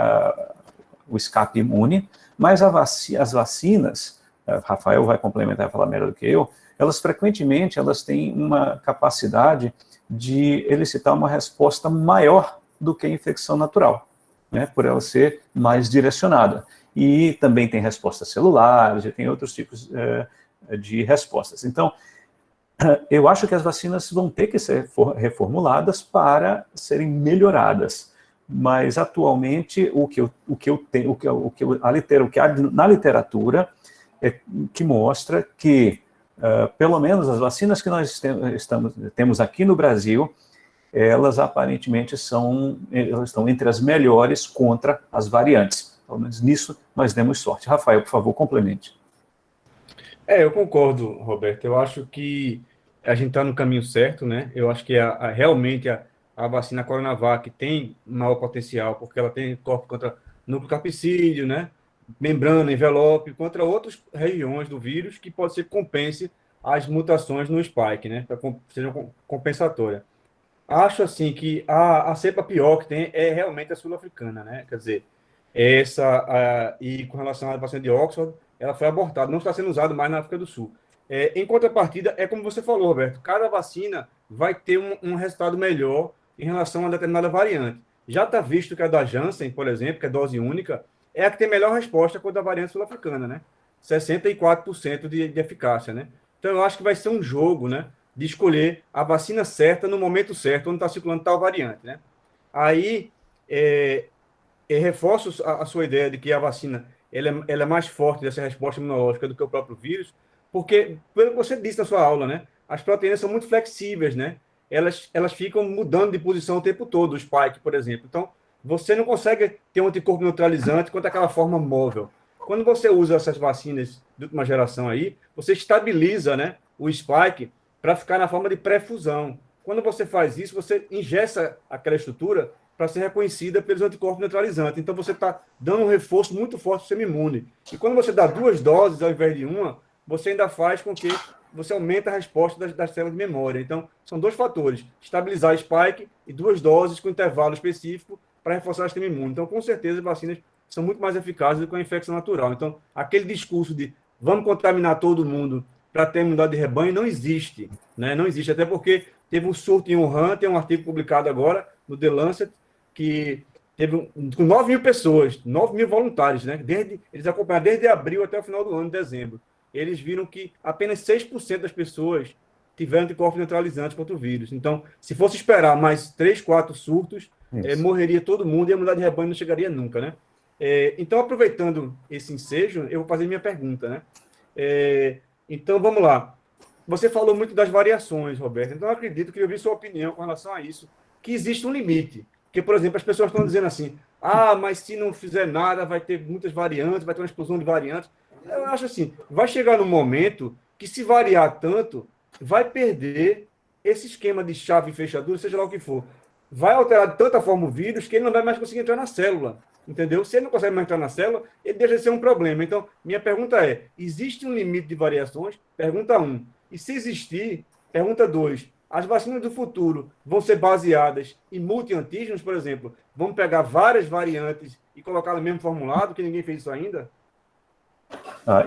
o escape imune, mas as vacinas, Rafael vai complementar e falar melhor do que eu, elas frequentemente têm uma capacidade de elicitar uma resposta maior do que a infecção natural, né, por ela ser mais direcionada. E também tem respostas celulares, e tem outros tipos de respostas. Então, eu acho que as vacinas vão ter que ser reformuladas para serem melhoradas, mas atualmente o que há na literatura é que mostra que pelo menos as vacinas que nós temos aqui no Brasil, elas aparentemente elas estão entre as melhores contra as variantes. Pelo menos nisso nós demos sorte. Rafael, por favor, complemente. Eu concordo, Roberto. Eu acho que a gente está no caminho certo, né? Eu acho que realmente a vacina Coronavac tem maior potencial, porque ela tem corpo contra núcleo capsídeo, né? Membrana, envelope, contra outras regiões do vírus que pode ser que compense as mutações no spike, né? Para seja compensatória. Acho, assim, que a cepa pior que tem é realmente a sul-africana, né? Quer dizer, e com relação à vacina de Oxford, ela foi abortada, não está sendo usada mais na África do Sul. Em contrapartida, é como você falou, Roberto, cada vacina vai ter um resultado melhor em relação a determinada variante. Já está visto que a da Janssen, por exemplo, que é dose única, é a que tem melhor resposta contra a variante sul-africana, né? 64% de eficácia, né? Então, eu acho que vai ser um jogo, né, de escolher a vacina certa no momento certo, onde está circulando tal variante, né? Aí, reforço a sua ideia de que a vacina ela é mais forte dessa resposta imunológica do que o próprio vírus, porque, pelo que você disse na sua aula, né, as proteínas são muito flexíveis, né? Elas ficam mudando de posição o tempo todo, o spike, por exemplo. Então, você não consegue ter um anticorpo neutralizante quanto aquela forma móvel. Quando você usa essas vacinas de última geração aí, você estabiliza, né, o spike para ficar na forma de pré-fusão. Quando você faz isso, você ingessa aquela estrutura para ser reconhecida pelos anticorpos neutralizantes. Então, você está dando um reforço muito forte ao sistema imune. E quando você dá 2 doses ao invés de uma, você ainda faz com que você aumente a resposta das células de memória. Então, são 2 fatores: estabilizar o spike e 2 doses com intervalo específico para reforçar o sistema imune. Então, com certeza, as vacinas são muito mais eficazes do que a infecção natural. Então, aquele discurso de vamos contaminar todo mundo para ter imunidade de rebanho não existe, né? Não existe, até porque teve um surto em Wuhan, tem um artigo publicado agora no The Lancet, que teve com 9 mil pessoas, 9 mil voluntários, né? Eles acompanharam desde abril até o final do ano, dezembro. Eles viram que apenas 6% das pessoas tiveram anticorpos neutralizantes contra o vírus. Então, se fosse esperar mais 3, 4 surtos, morreria todo mundo e a imunidade de rebanho não chegaria nunca, né? Então, aproveitando esse ensejo, eu vou fazer minha pergunta, né? Então, vamos lá. Você falou muito das variações, Roberto. Então, eu acredito que eu vi sua opinião com relação a isso, que existe um limite. Porque, por exemplo, as pessoas estão dizendo assim, mas se não fizer nada, vai ter muitas variantes, vai ter uma explosão de variantes. Eu acho assim, vai chegar num momento que, se variar tanto, vai perder esse esquema de chave e fechadura, seja lá o que for. Vai alterar de tanta forma o vírus que ele não vai mais conseguir entrar na célula. Entendeu? Se ele não consegue mais entrar na célula, ele deixa de ser um problema. Então, minha pergunta é, existe um limite de variações? Pergunta 1. E se existir, pergunta 2. As vacinas do futuro vão ser baseadas em multiantígenos, por exemplo? Vamos pegar várias variantes e colocar no mesmo formulado, que ninguém fez isso ainda?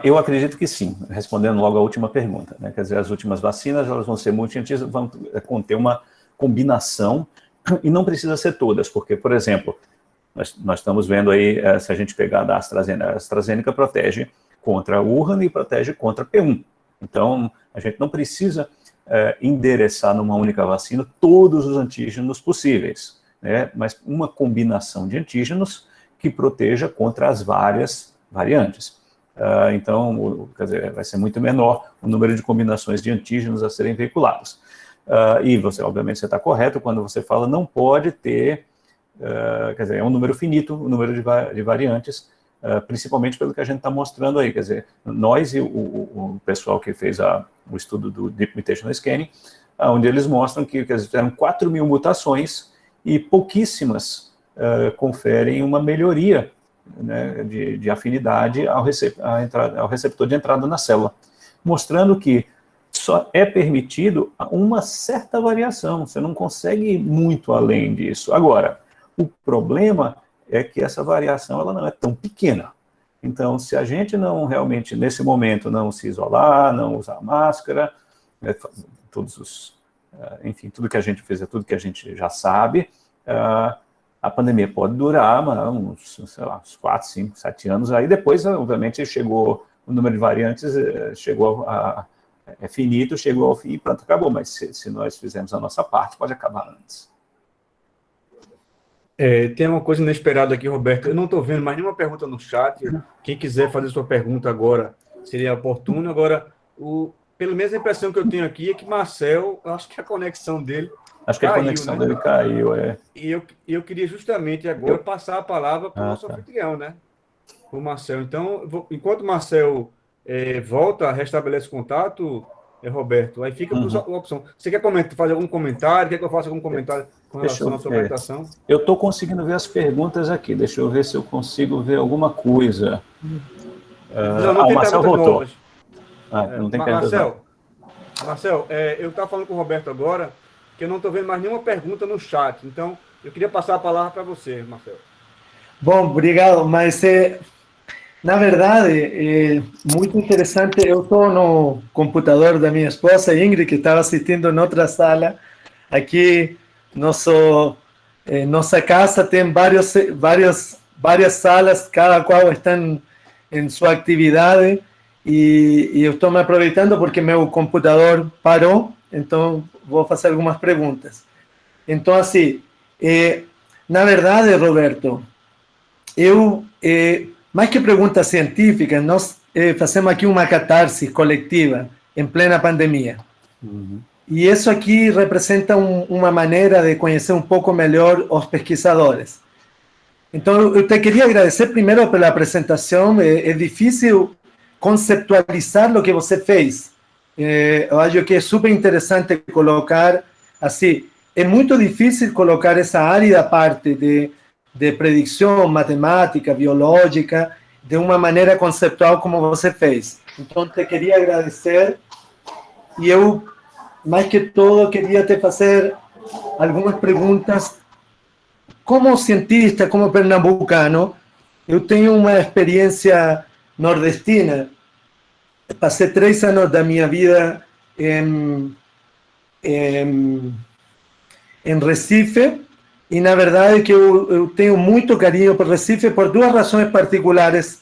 Eu acredito que sim, respondendo logo a última pergunta, né? Quer dizer, as últimas vacinas, elas vão ser multiantígenos, vão conter uma combinação, e não precisa ser todas, porque, por exemplo, nós estamos vendo aí, se a gente pegar da AstraZeneca, a AstraZeneca protege contra Wuhan e protege contra P1. Então, a gente não precisa endereçar numa única vacina todos os antígenos possíveis, né? Mas uma combinação de antígenos que proteja contra as várias variantes. Então, quer dizer, vai ser muito menor o número de combinações de antígenos a serem veiculados. E você, obviamente, você está correto quando você fala não pode ter, quer dizer, é um número finito, o número de variantes, principalmente pelo que a gente está mostrando aí, quer dizer, nós e o pessoal que fez o estudo do Deep Mutational Scanning, onde eles mostram que, quer dizer, eram 4 mil mutações e pouquíssimas conferem uma melhoria, né, de afinidade ao receptor de entrada na célula, mostrando que só é permitido uma certa variação, você não consegue ir muito além disso. Agora, o problema é que essa variação ela não é tão pequena. Então, se a gente não realmente, nesse momento, não se isolar, não usar máscara, enfim, tudo que a gente fez é tudo que a gente já sabe, a pandemia pode durar uns 4, 5, 7 anos. Aí depois, obviamente, chegou o número de variantes, é finito, chegou ao fim e pronto, acabou. Mas se nós fizermos a nossa parte, pode acabar antes. Tem uma coisa inesperada aqui, Roberto. Eu não estou vendo mais nenhuma pergunta no chat. Quem quiser fazer sua pergunta agora seria oportuno. Agora, pelo menos a impressão que eu tenho aqui é que Marcel, acho que a conexão dele Acho que a conexão dele caiu, E eu queria justamente agora passar a palavra para o nosso anfitrião, né? Para o Marcel. Então, enquanto o Marcel volta, restabelece o contato, Roberto, aí fica a opção. Você quer fazer algum comentário? Quer que eu faça algum comentário com relação à sua apresentação? Eu estou conseguindo ver as perguntas aqui. Deixa eu ver se eu consigo ver alguma coisa. Não tem Marcel voltou. Não tem perguntas. Marcel, eu estava falando com o Roberto agora, que eu não estou vendo mais nenhuma pergunta no chat. Então, eu queria passar a palavra para você, Marcel. Bom, obrigado. Mas, na verdade, muito interessante. Eu estou no computador da minha esposa, Ingrid, que estava assistindo em outra sala. Aqui, nossa casa tem várias salas, cada qual está em sua atividade. e eu estou me aproveitando porque meu computador parou, então vou fazer algumas perguntas. Então, assim, na verdade, Roberto, eu, mais que perguntas científicas, nós fazemos aqui uma catarse coletiva em plena pandemia. E isso aqui representa uma maneira de conhecer um pouco melhor os pesquisadores. Então, eu te queria agradecer primeiro pela apresentação. É difícil conceptualizar o que você fez. Eu acho que é super interessante colocar, assim, é muito difícil colocar essa árida parte de predição matemática, biológica, de uma maneira conceptual como você fez. Então, te queria agradecer e eu, mais que tudo, queria te fazer algumas perguntas. Como cientista, como pernambucano, eu tenho uma experiência nordestina. Passei 3 anos da minha vida em Recife, e na verdade que eu tenho muito carinho por Recife por 2 razões particulares.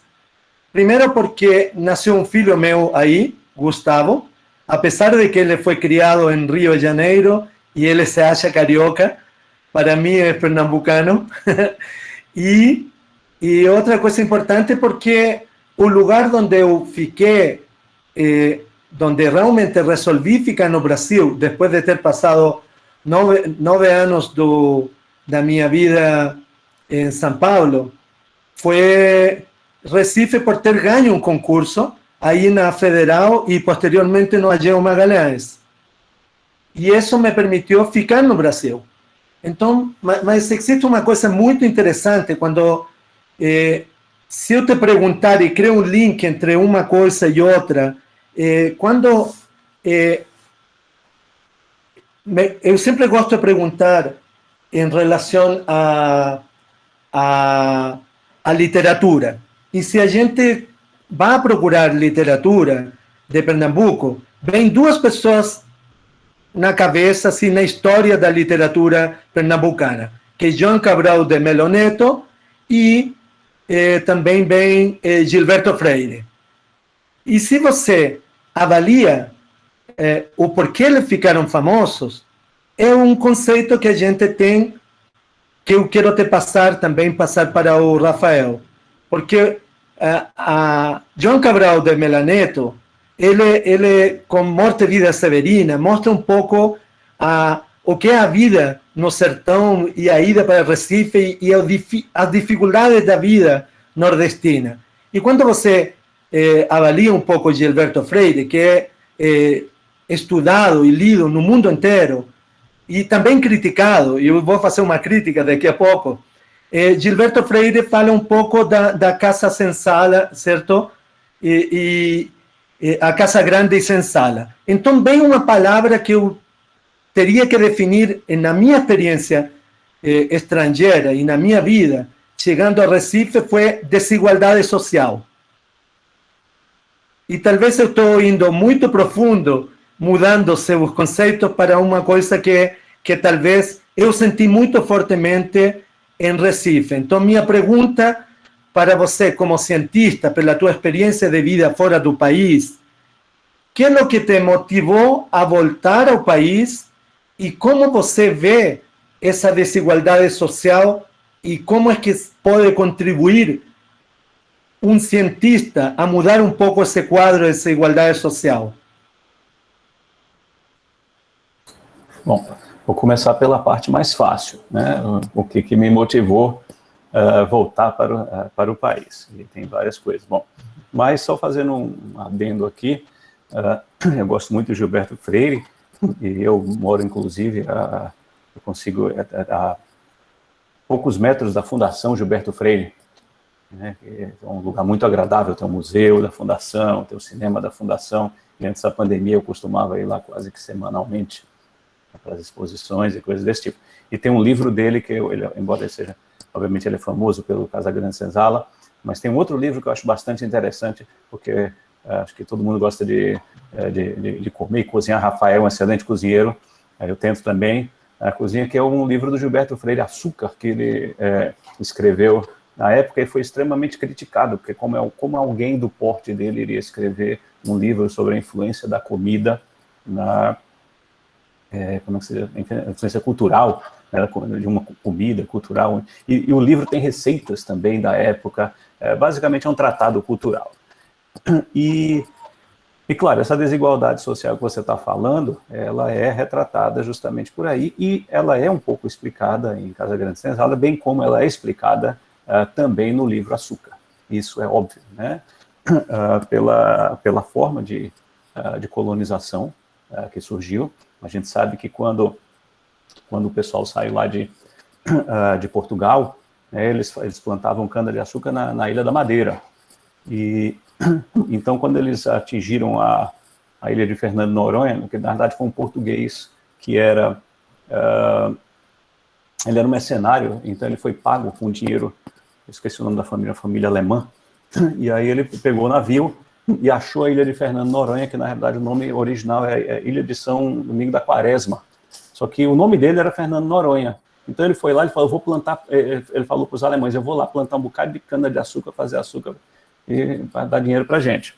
Primeiro, porque nasceu um filho meu aí, Gustavo, apesar de que ele foi criado em Rio de Janeiro e ele se acha carioca, para mim é pernambucano. E outra coisa importante, porque o lugar onde eu fiquei, onde realmente resolvi ficar no Brasil, depois de ter passado 9 anos da minha vida em São Paulo, foi Recife, por ter ganho um concurso aí na Federal e posteriormente no Ageu Magalhães. E isso me permitiu ficar no Brasil. Então, mas existe uma coisa muito interessante quando, se eu te perguntar e criar um link entre uma coisa e outra, quando eu sempre gosto de perguntar em relação à literatura. E se a gente vai procurar literatura de Pernambuco, vem 2 pessoas na cabeça, assim, na história da literatura pernambucana, que é João Cabral de Melo Neto e também vem Gilberto Freire. E se você avalia o porquê eles ficaram famosos, é um conceito que a gente tem, que eu quero te passar para o Rafael. Porque a João Cabral de Melo Neto, ele, com Morte e Vida Severina, mostra um pouco o que é a vida no sertão e a ida para Recife e as dificuldades da vida nordestina. E quando você avalia um pouco Gilberto Freire, que é estudado e lido no mundo inteiro, e também criticado, e eu vou fazer uma crítica daqui a pouco, Gilberto Freire fala um pouco da Casa Senzala, certo? E a Casa Grande e Senzala. Então, vem uma palavra que eu teria que definir, na minha experiência estrangeira e na minha vida, chegando a Recife, foi desigualdade social. E talvez eu estou indo muito profundo, mudando seus conceitos para uma coisa que talvez eu senti muito fortemente em Recife. Então, minha pergunta para você, como cientista, pela tua experiência de vida fora do país, que é o que te motivou a voltar ao país e como você vê essa desigualdade social e como é que pode contribuir um cientista a mudar um pouco esse quadro de desigualdade social? Bom, vou começar pela parte mais fácil, né? O que me motivou a voltar para o país. E tem várias coisas. Bom, mas só fazendo um adendo aqui, eu gosto muito de Gilberto Freire, e eu moro, inclusive, eu consigo, a poucos metros da Fundação Gilberto Freire, né? É um lugar muito agradável, tem o museu da Fundação, tem o cinema da Fundação, e antes da pandemia eu costumava ir lá quase que semanalmente para as exposições e coisas desse tipo. E tem um livro dele que, embora ele seja, obviamente ele é famoso pelo Casa Grande Senzala, mas tem um outro livro que eu acho bastante interessante, porque acho que todo mundo gosta de comer e cozinhar. Rafael é um excelente cozinheiro, eu tento também a cozinha, que é um livro do Gilberto Freire, Açúcar, que ele escreveu na época ele foi extremamente criticado, porque como alguém do porte dele iria escrever um livro sobre a influência da comida na como é que se diz? Influência cultural, né, de uma comida cultural, e o livro tem receitas também da época, basicamente é um tratado cultural. E claro, essa desigualdade social que você está falando, ela é retratada justamente por aí, e ela é um pouco explicada em Casa Grande Senzala, bem como ela é explicada também no livro Açúcar. Isso é óbvio, né? Pela forma de colonização que surgiu. A gente sabe que quando o pessoal saiu lá de Portugal, né, eles plantavam cana-de-açúcar na Ilha da Madeira. E então, quando eles atingiram a ilha de Fernando de Noronha, que na verdade foi um português que ele era um mercenário, então ele foi pago com dinheiro, esqueci o nome da família alemã, e aí ele pegou o navio e achou a ilha de Fernando de Noronha, que na verdade o nome original é Ilha de São Domingo da Quaresma, só que o nome dele era Fernando de Noronha. Então ele foi lá e falou, vou plantar, ele falou para os alemães, eu vou lá plantar um bocado de cana-de-açúcar, fazer açúcar e dar dinheiro para a gente.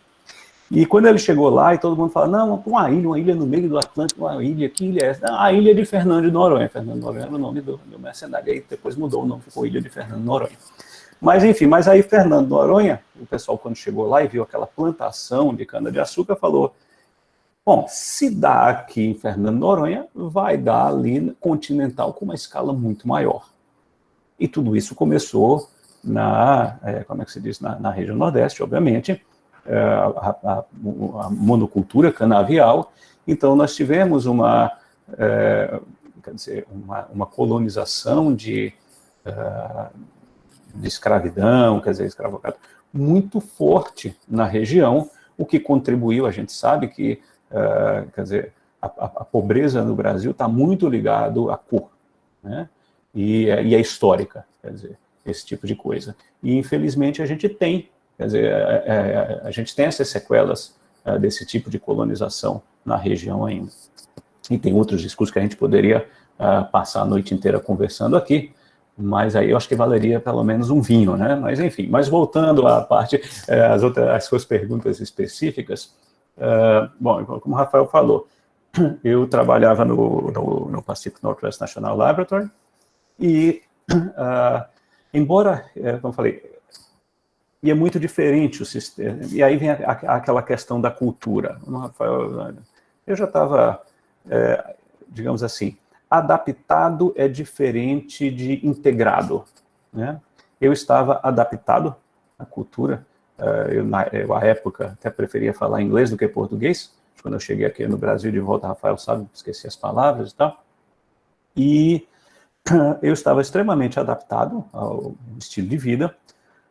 E quando ele chegou lá, e todo mundo fala, não, uma ilha no meio do Atlântico, uma ilha, que ilha é essa? Não, a ilha de Fernando de Noronha. Fernando de Noronha era o nome do mercenário, aí depois mudou o nome, ficou Ilha de Fernando de Noronha. Mas enfim, aí Fernando de Noronha, o pessoal quando chegou lá e viu aquela plantação de cana-de-açúcar, falou, bom, se dá aqui em Fernando de Noronha, vai dar ali continental com uma escala muito maior. E tudo isso começou como é que se diz, na região Nordeste, obviamente, a monocultura canavial. Então nós tivemos uma colonização de escravidão, escravocrata, muito forte na região, o que contribuiu, a gente sabe que, a pobreza no Brasil está muito ligado à cor, né? E é histórica, esse tipo de coisa. E, infelizmente, a gente tem, a gente tem essas sequelas desse tipo de colonização na região ainda. E tem outros discursos que a gente poderia passar a noite inteira conversando aqui, mas aí eu acho que valeria pelo menos um vinho, né? Mas, enfim, voltando à parte, as suas perguntas específicas, bom, como o Rafael falou, eu trabalhava no Pacific Northwest National Laboratory, e embora, como eu falei, e é muito diferente o sistema, e aí vem aquela questão da cultura. Rafael, eu já estava, digamos assim, adaptado é diferente de integrado, né? Eu estava adaptado à cultura, eu, à época, até preferia falar inglês do que português. Quando eu cheguei aqui no Brasil de volta, Rafael sabe, esqueci as palavras e tal, e eu estava extremamente adaptado ao estilo de vida,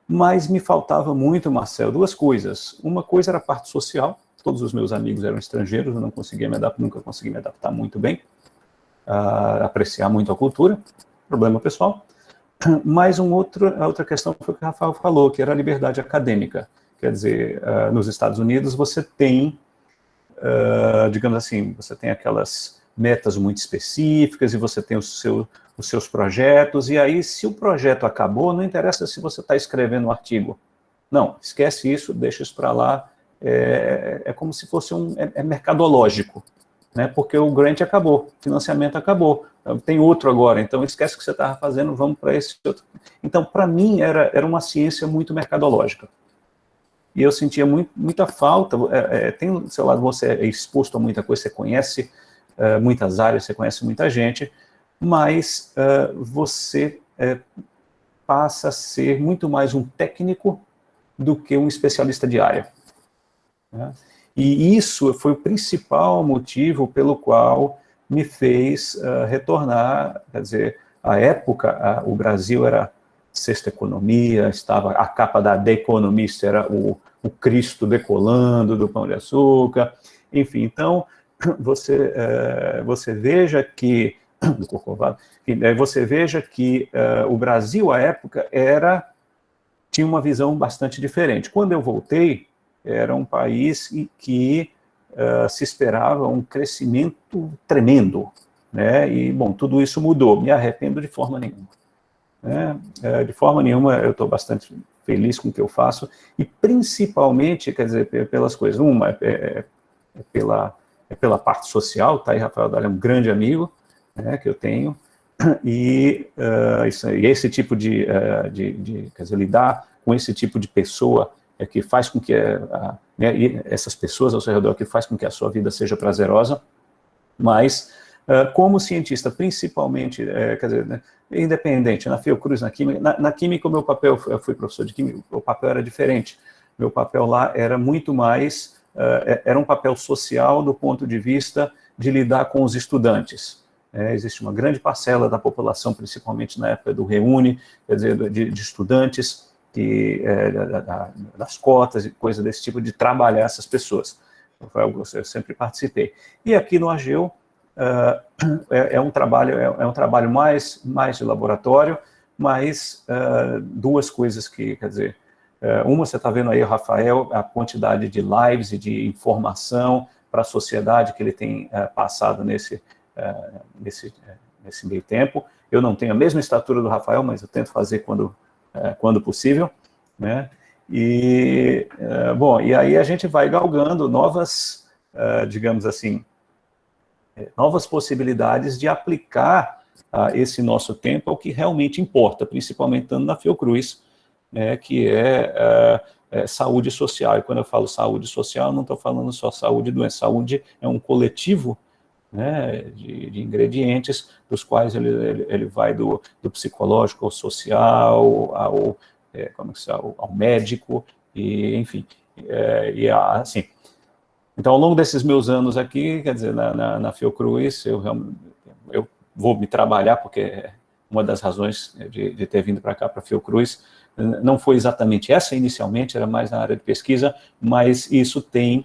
mas me faltava muito, Marcel, duas coisas. Uma coisa era a parte social, todos os meus amigos eram estrangeiros, eu não conseguia nunca consegui me adaptar muito bem, apreciar muito a cultura, problema pessoal. Mas a outra questão foi o que o Rafael falou, que era a liberdade acadêmica. Quer dizer, nos Estados Unidos você tem, digamos assim, você tem aquelas metas muito específicas e você tem os seus projetos, e aí se o projeto acabou, não interessa se você está escrevendo um artigo. Não, esquece isso, deixa isso para lá, é como se fosse mercadológico, né? Porque o grant acabou, o financiamento acabou, tem outro agora, então esquece o que você estava fazendo, vamos para esse outro. Então, para mim, era uma ciência muito mercadológica. E eu sentia muita falta, tem do seu lado, você é exposto a muita coisa, você conhece muitas áreas, você conhece muita gente, mas você passa a ser muito mais um técnico do que um especialista de área, né? E isso foi o principal motivo pelo qual me fez retornar. Quer dizer, à época, o Brasil era sexta economia, a capa da The Economist era o Cristo decolando do Pão de Açúcar, enfim, então, você veja que, do Corcovado, enfim, você veja que o Brasil, à época, tinha uma visão bastante diferente. Quando eu voltei, era um país que se esperava um crescimento tremendo, né? E, bom, tudo isso mudou, me arrependo de forma nenhuma. né? De forma nenhuma eu estou bastante feliz com o que eu faço, e principalmente, quer dizer, pelas coisas. Uma é pela parte social, tá? E Rafael Dália é um grande amigo, né, que eu tenho, e esse tipo quer dizer, lidar com esse tipo de pessoa que faz com que né, essas pessoas ao seu redor, que faz com que a sua vida seja prazerosa, mas como cientista, principalmente, quer dizer, né, independente, na Fiocruz, na Química, o meu papel, eu fui professor de Química, o papel era diferente. Meu papel lá era muito mais, era um papel social do ponto de vista de lidar com os estudantes. Existe uma grande parcela da população, principalmente na época do Reúne, quer dizer, de estudantes, das cotas e coisa desse tipo, de trabalhar essas pessoas. Eu sempre participei. E aqui no AGEU, é um trabalho mais de laboratório, mas duas coisas que, quer dizer, uma, você está vendo aí, o Rafael, a quantidade de lives e de informação para a sociedade que ele tem passado nesse meio tempo. Eu não tenho a mesma estatura do Rafael, mas eu tento fazer quando possível, né? E, bom, e aí a gente vai galgando novas, digamos assim, novas possibilidades de aplicar esse nosso tempo ao que realmente importa, principalmente estando na Fiocruz, que é saúde social. E quando eu falo saúde social, não estou falando só saúde e doença. Saúde é um coletivo, né, de ingredientes, dos quais ele vai do psicológico ao social, ao médico, e enfim, assim. Então, ao longo desses meus anos aqui, quer dizer, na Fiocruz, eu vou me trabalhar, porque uma das razões de ter vindo para cá, para a Fiocruz, não foi exatamente essa inicialmente, era mais na área de pesquisa, mas isso tem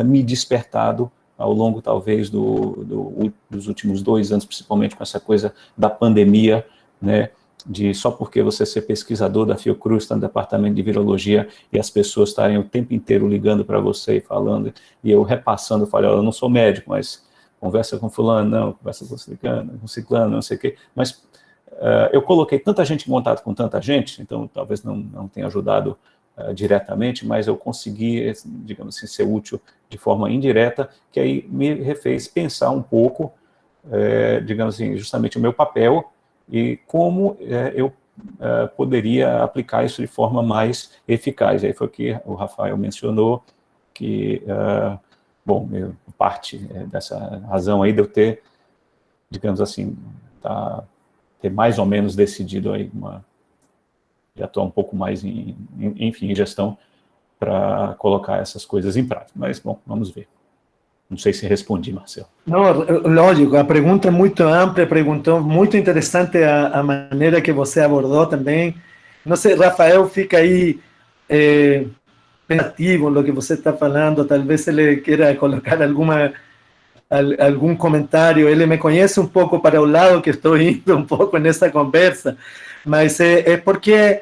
me despertado ao longo, talvez, dos últimos 2 anos, principalmente com essa coisa da pandemia, né, de só porque você ser pesquisador da Fiocruz, está no departamento de virologia, e as pessoas estarem o tempo inteiro ligando para você e falando, e eu repassando, eu falei, eu não sou médico, mas conversa com fulano, não, conversa com ciclano, não sei o quê, mas eu coloquei tanta gente em contato com tanta gente, então talvez não tenha ajudado diretamente, mas eu consegui, digamos assim, ser útil de forma indireta, que aí me fez pensar um pouco, digamos assim, justamente o meu papel e como eu poderia aplicar isso de forma mais eficaz. Aí foi o que o Rafael mencionou, que, bom, parte dessa razão aí de eu ter, digamos assim, ter mais ou menos decidido aí já estou um pouco mais em gestão para colocar essas coisas em prática. Mas, bom, vamos ver. Não sei se respondi, Marcelo. Não, lógico, a pergunta é muito ampla, perguntou muito interessante a maneira que você abordou também. Não sei, Rafael fica aí pensativo no que você está falando, talvez ele queira colocar algum comentário. Ele me conhece um pouco para o lado que estou indo um pouco nessa conversa, mas é porque,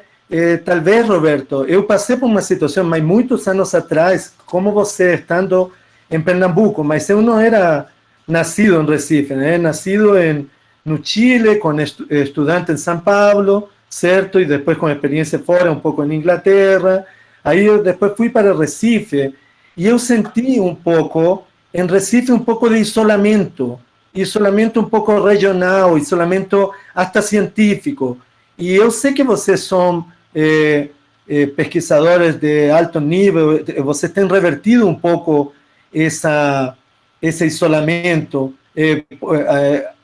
talvez, Roberto, eu passei por uma situação, mas muitos anos atrás, como você, estando em Pernambuco, mas eu não era nascido em Recife, né? Nascido no Chile, com estudante em São Paulo, certo? E depois com experiência fora, um pouco em Inglaterra. Aí eu depois fui para Recife e eu senti um pouco, em Recife, um pouco de isolamento um pouco regional, isolamento até científico. E eu sei que vocês são pesquisadores de alto nível, vocês têm revertido um pouco esse isolamento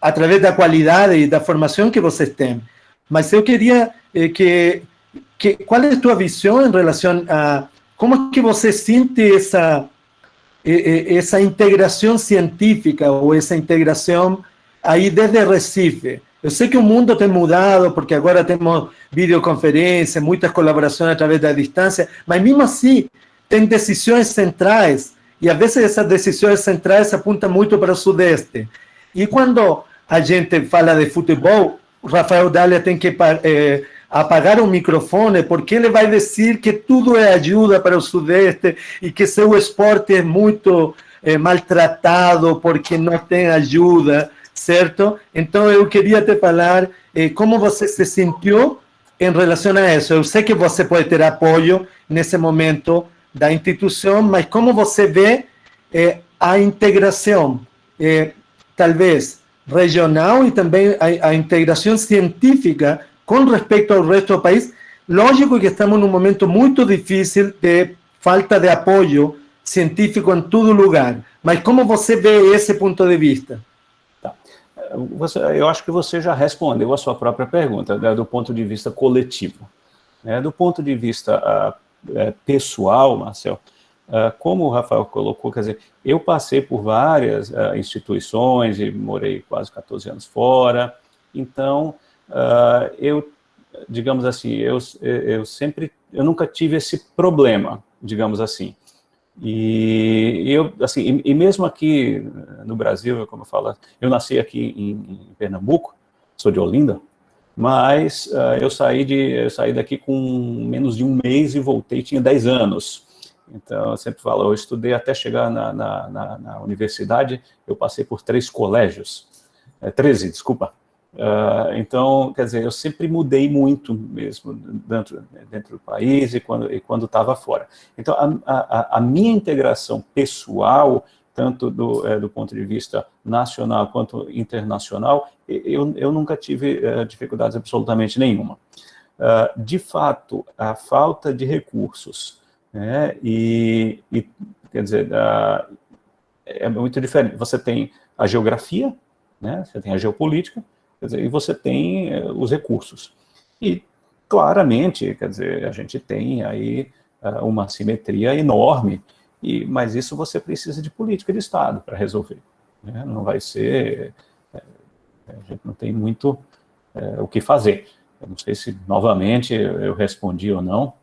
através da qualidade e da formação que vocês têm. Mas eu queria qual é a tua visão em relação a como é que você sente essa integração científica ou essa integração aí desde Recife? Eu sei que o mundo tem mudado, porque agora temos videoconferência, muitas colaborações através da distância, mas mesmo assim tem decisões centrais, e às vezes essas decisões centrais apontam muito para o Sudeste. E quando a gente fala de futebol, o Rafael Dália tem que apagar o microfone, porque ele vai dizer que tudo é ajuda para o Sudeste e que seu esporte é muito maltratado porque não tem ajuda, certo? Então, eu queria te falar como você se sentiu em relação a isso. Eu sei que você pode ter apoio nesse momento da instituição, mas como você vê a integração, talvez, regional e também a integração científica com respeito ao resto do país? Lógico que estamos num momento muito difícil de falta de apoio científico em todo lugar, mas como você vê esse ponto de vista? Eu acho que você já respondeu a sua própria pergunta, né, do ponto de vista coletivo. Do ponto de vista pessoal, Marcel, como o Rafael colocou, quer dizer, eu passei por várias instituições e morei quase 14 anos fora, então, digamos assim, eu nunca tive esse problema, digamos assim. E mesmo aqui no Brasil, como eu falo, eu nasci aqui em Pernambuco, sou de Olinda, mas eu saí daqui com menos de um mês e voltei, tinha 10 anos. Então, eu sempre falo, eu estudei até chegar na universidade, eu passei por 13 colégios. Então, quer dizer, eu sempre mudei muito mesmo dentro do país e quando estava fora. Então, a minha integração pessoal, tanto do ponto de vista nacional quanto internacional, eu nunca tive dificuldades absolutamente nenhuma. De fato, a falta de recursos, né, quer dizer, é muito diferente. Você tem a geografia, né, você tem a geopolítica, quer dizer, e você tem os recursos. E, claramente, quer dizer, a gente tem aí uma assimetria enorme, mas isso você precisa de política de Estado para resolver. Né? Não vai ser... a gente não tem muito o que fazer. Eu não sei se, novamente, eu respondi ou não.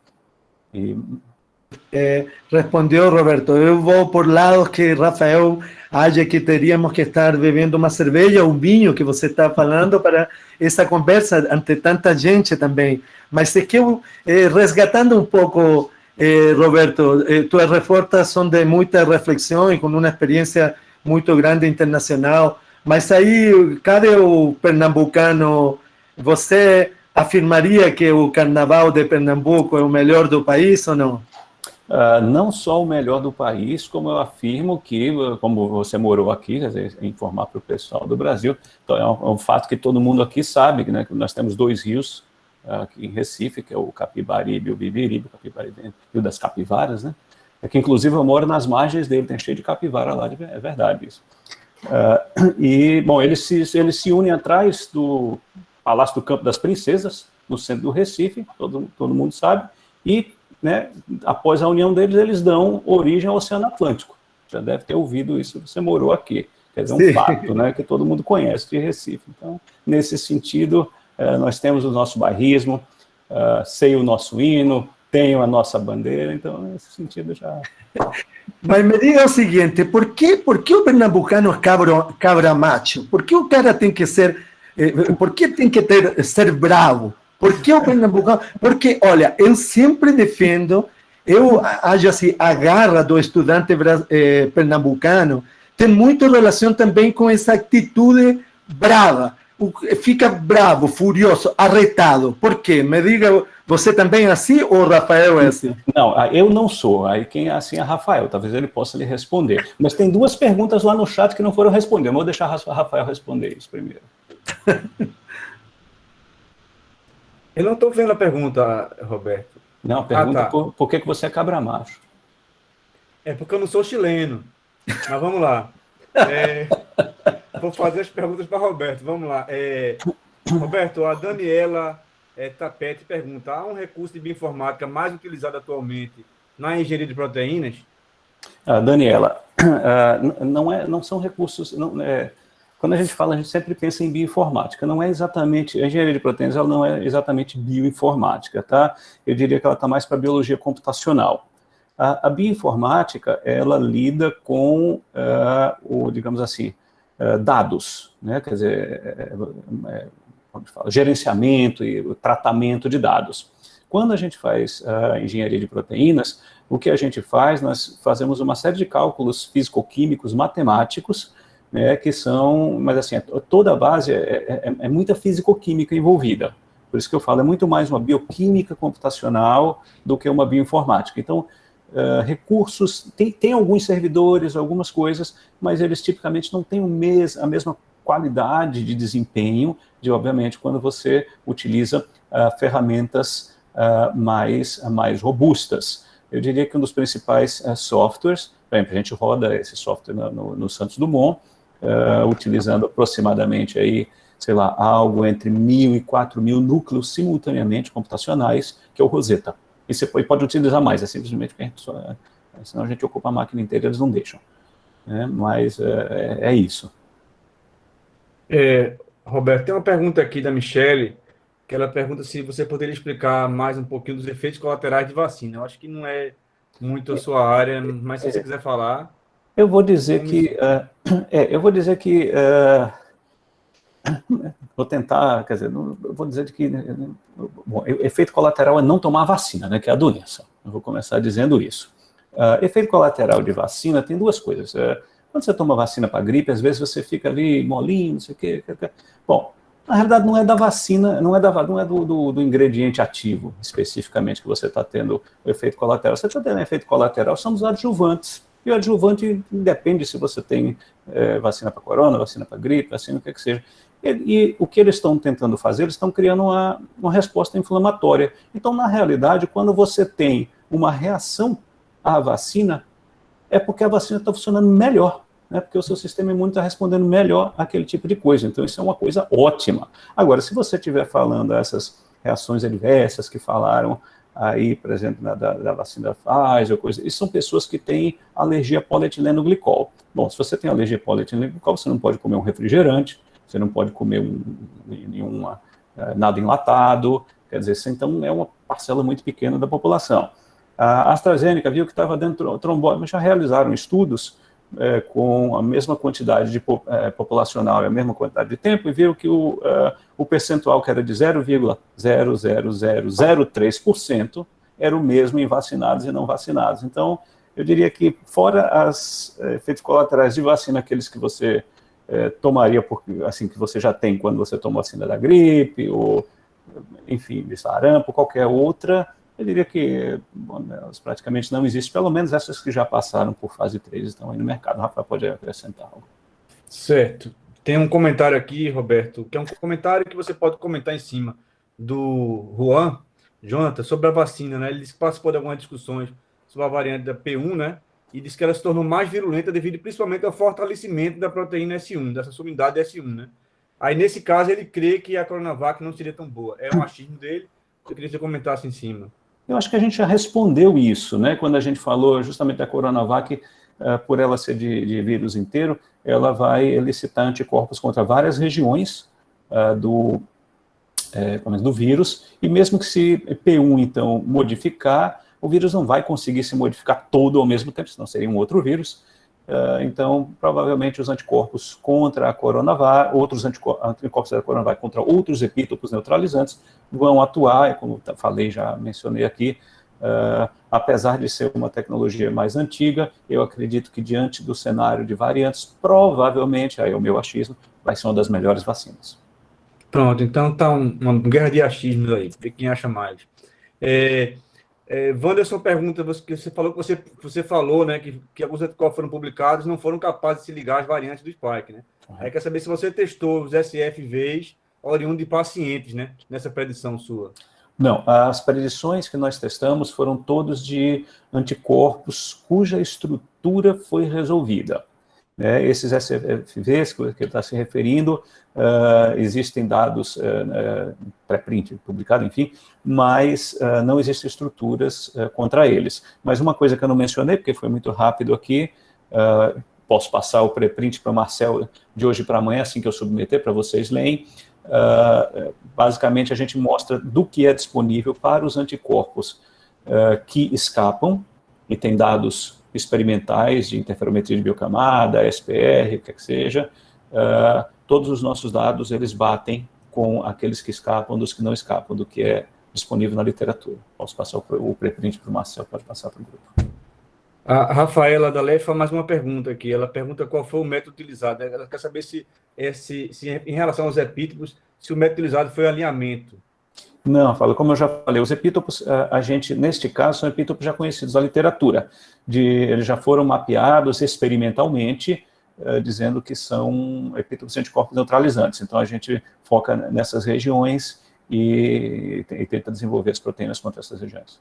Respondeu, Roberto. Eu vou por lados que Rafael acha que teríamos que estar bebendo uma cerveja ou um vinho, que você está falando, para essa conversa ante tanta gente também. Mas é que eu, resgatando um pouco, Roberto, tuas respostas são de muita reflexão e com uma experiência muito grande internacional. Mas aí, cadê o pernambucano? Você afirmaria que o carnaval de Pernambuco é o melhor do país ou não? Não só o melhor do país, como eu afirmo que, como você morou aqui, quer dizer, informar para o pessoal do Brasil, então é um fato que todo mundo aqui sabe, né, que nós temos 2 rios aqui em Recife, que é o Capibaribe e o Bibiribe, o Capibaribe, Rio das Capivaras, né, que inclusive eu moro nas margens dele, tem cheio de capivara lá, é verdade isso. Bom, eles se unem atrás do Palácio do Campo das Princesas, no centro do Recife, todo mundo sabe, e, né, após a união deles, eles dão origem ao Oceano Atlântico. Já deve ter ouvido isso, você morou aqui. Quer dizer, um fato, né, que todo mundo conhece de Recife. Então, nesse sentido, nós temos o nosso bairrismo, sei o nosso hino, tenho a nossa bandeira, então, nesse sentido, já... Mas me diga o seguinte, por que o pernambucano é cabra macho? Por que o cara tem que ser... por que tem que ser bravo? Por que o pernambucano? Porque, olha, eu sempre defendo, eu acho assim, a garra do estudante pernambucano tem muito relação também com essa atitude brava. Fica bravo, furioso, arretado. Por quê? Me diga, você também é assim ou o Rafael é assim? Não, eu não sou. Aí quem é assim é Rafael, talvez ele possa lhe responder. Mas tem 2 perguntas lá no chat que não foram respondidas. Vou deixar o Rafael responder isso primeiro. Eu não estou vendo a pergunta, Roberto. Não, a pergunta por que você é cabra macho? É porque eu não sou chileno. Mas vamos lá. Vou fazer as perguntas para Roberto. Vamos lá. Roberto, a Daniela Tapete pergunta: há um recurso de bioinformática mais utilizado atualmente na engenharia de proteínas? Daniela, não são recursos... Quando a gente fala, a gente sempre pensa em bioinformática. Não é exatamente... A engenharia de proteínas ela não é exatamente bioinformática, tá? Eu diria que ela está mais para biologia computacional. A bioinformática, ela lida com, digamos assim, dados, né? Quer dizer, como se fala, gerenciamento e o tratamento de dados. Quando a gente faz engenharia de proteínas, o que a gente faz? Nós fazemos uma série de cálculos físico-químicos, matemáticos, né, que são, mas assim, toda a base é muita físico-química envolvida. Por isso que eu falo, é muito mais uma bioquímica computacional do que uma bioinformática. Então, recursos, tem alguns servidores, algumas coisas, mas eles tipicamente não têm a mesma qualidade de desempenho de, obviamente, quando você utiliza ferramentas mais robustas. Eu diria que um dos principais softwares, por exemplo, a gente roda esse software no Santos Dumont, utilizando aproximadamente aí, sei lá, algo entre 1.000 e 4.000 núcleos simultaneamente computacionais, que é o Rosetta. E você pode utilizar mais, é simplesmente porque senão a gente ocupa a máquina inteira, eles não deixam. Mas é isso. Roberto, tem uma pergunta aqui da Michele, que ela pergunta se você poderia explicar mais um pouquinho dos efeitos colaterais de vacina. Eu acho que não é muito a sua área, mas se você quiser falar... Eu vou dizer que... Vou tentar, quer dizer, vou dizer que... Bom, efeito colateral é não tomar vacina, né, que é a doença. Eu vou começar dizendo isso. Efeito colateral de vacina tem duas coisas. Quando você toma vacina para gripe, às vezes você fica ali molinho, não sei o quê. Bom, na realidade não é da vacina, não é do ingrediente ativo, especificamente, que você está tendo o efeito colateral. Você está tendo efeito colateral, são os adjuvantes. E o adjuvante depende se você tem vacina para corona, vacina para gripe, vacina o que seja. E o que eles estão tentando fazer, eles estão criando uma resposta inflamatória. Então, na realidade, quando você tem uma reação à vacina, é porque a vacina está funcionando melhor, né? Porque o seu sistema imune está respondendo melhor àquele tipo de coisa. Então, isso é uma coisa ótima. Agora, se você estiver falando essas reações adversas que falaram aí, por exemplo, da vacina Pfizer, coisa, isso são pessoas que têm alergia a polietileno glicol. Bom, se você tem alergia a polietileno glicol, você não pode comer um refrigerante, você não pode comer nada enlatado, quer dizer, então é uma parcela muito pequena da população. A AstraZeneca viu que estava dentro do trombose, mas já realizaram estudos com a mesma quantidade de populacional e a mesma quantidade de tempo, e viram que o percentual que era de 0,00003% era o mesmo em vacinados e não vacinados. Então, eu diria que, fora os efeitos colaterais de vacina, aqueles que você tomaria, assim, que você já tem quando você toma vacina da gripe, ou, enfim, de sarampo, qualquer outra, eu diria que elas praticamente não existem, pelo menos essas que já passaram por fase 3 estão aí no mercado. O Rafael pode acrescentar algo. Certo. Tem um comentário aqui, Roberto, que é um comentário que você pode comentar em cima, do Juan Jonathan, sobre a vacina, né? Ele disse que participou de algumas discussões sobre a variante da P1, né? E disse que ela se tornou mais virulenta devido principalmente ao fortalecimento da proteína S1, dessa subunidade S1, né? Aí, nesse caso, ele crê que a Coronavac não seria tão boa. É um achismo dele. Eu queria que você comentasse em cima. Eu acho que a gente já respondeu isso, né? Quando a gente falou justamente da Coronavac, por ela ser de vírus inteiro, ela vai elicitar anticorpos contra várias regiões do vírus, e mesmo que se P1, então, modificar, o vírus não vai conseguir se modificar todo ao mesmo tempo, senão seria um outro vírus. Então, provavelmente, os anticorpos contra a Coronavac, outros anticorpos da Coronavac contra outros epítopos neutralizantes vão atuar, como falei, já mencionei aqui, apesar de ser uma tecnologia mais antiga, eu acredito que, diante do cenário de variantes, provavelmente, aí é o meu achismo, vai ser uma das melhores vacinas. Pronto, então tá uma guerra de achismos aí, ver quem acha mais. Wanderson pergunta, você falou que você falou, né, que alguns anticorpos foram publicados e não foram capazes de se ligar às variantes do Spike, né? Aí quer saber se você testou os SFVs oriundos de pacientes, né, nessa predição sua. Não, as predições que nós testamos foram todos de anticorpos cuja estrutura foi resolvida. Esses SFVs que ele está se referindo, existem dados pré-print, publicado, enfim, mas não existem estruturas contra eles. Mas uma coisa que eu não mencionei, porque foi muito rápido aqui, posso passar o pré-print para o Marcel de hoje para amanhã, assim que eu submeter, para vocês leem. Basicamente, a gente mostra do que é disponível para os anticorpos que escapam, e tem dados experimentais de interferometria de biocamada, SPR, o que seja. Todos os nossos dados, eles batem com aqueles que escapam, dos que não escapam, do que é disponível na literatura. Posso passar o preprint para o Marcel, pode passar para o grupo. A Rafaela da Lef faz mais uma pergunta aqui. Ela pergunta qual foi o método utilizado. Ela quer saber se em relação aos epítopos, se o método utilizado foi alinhamento. Não, Fábio, como eu já falei, os epítopos, a gente, neste caso, são epítopos já conhecidos da literatura. Eles já foram mapeados experimentalmente, dizendo que são epítopos de anticorpos neutralizantes. Então, a gente foca nessas regiões e tenta desenvolver as proteínas contra essas regiões.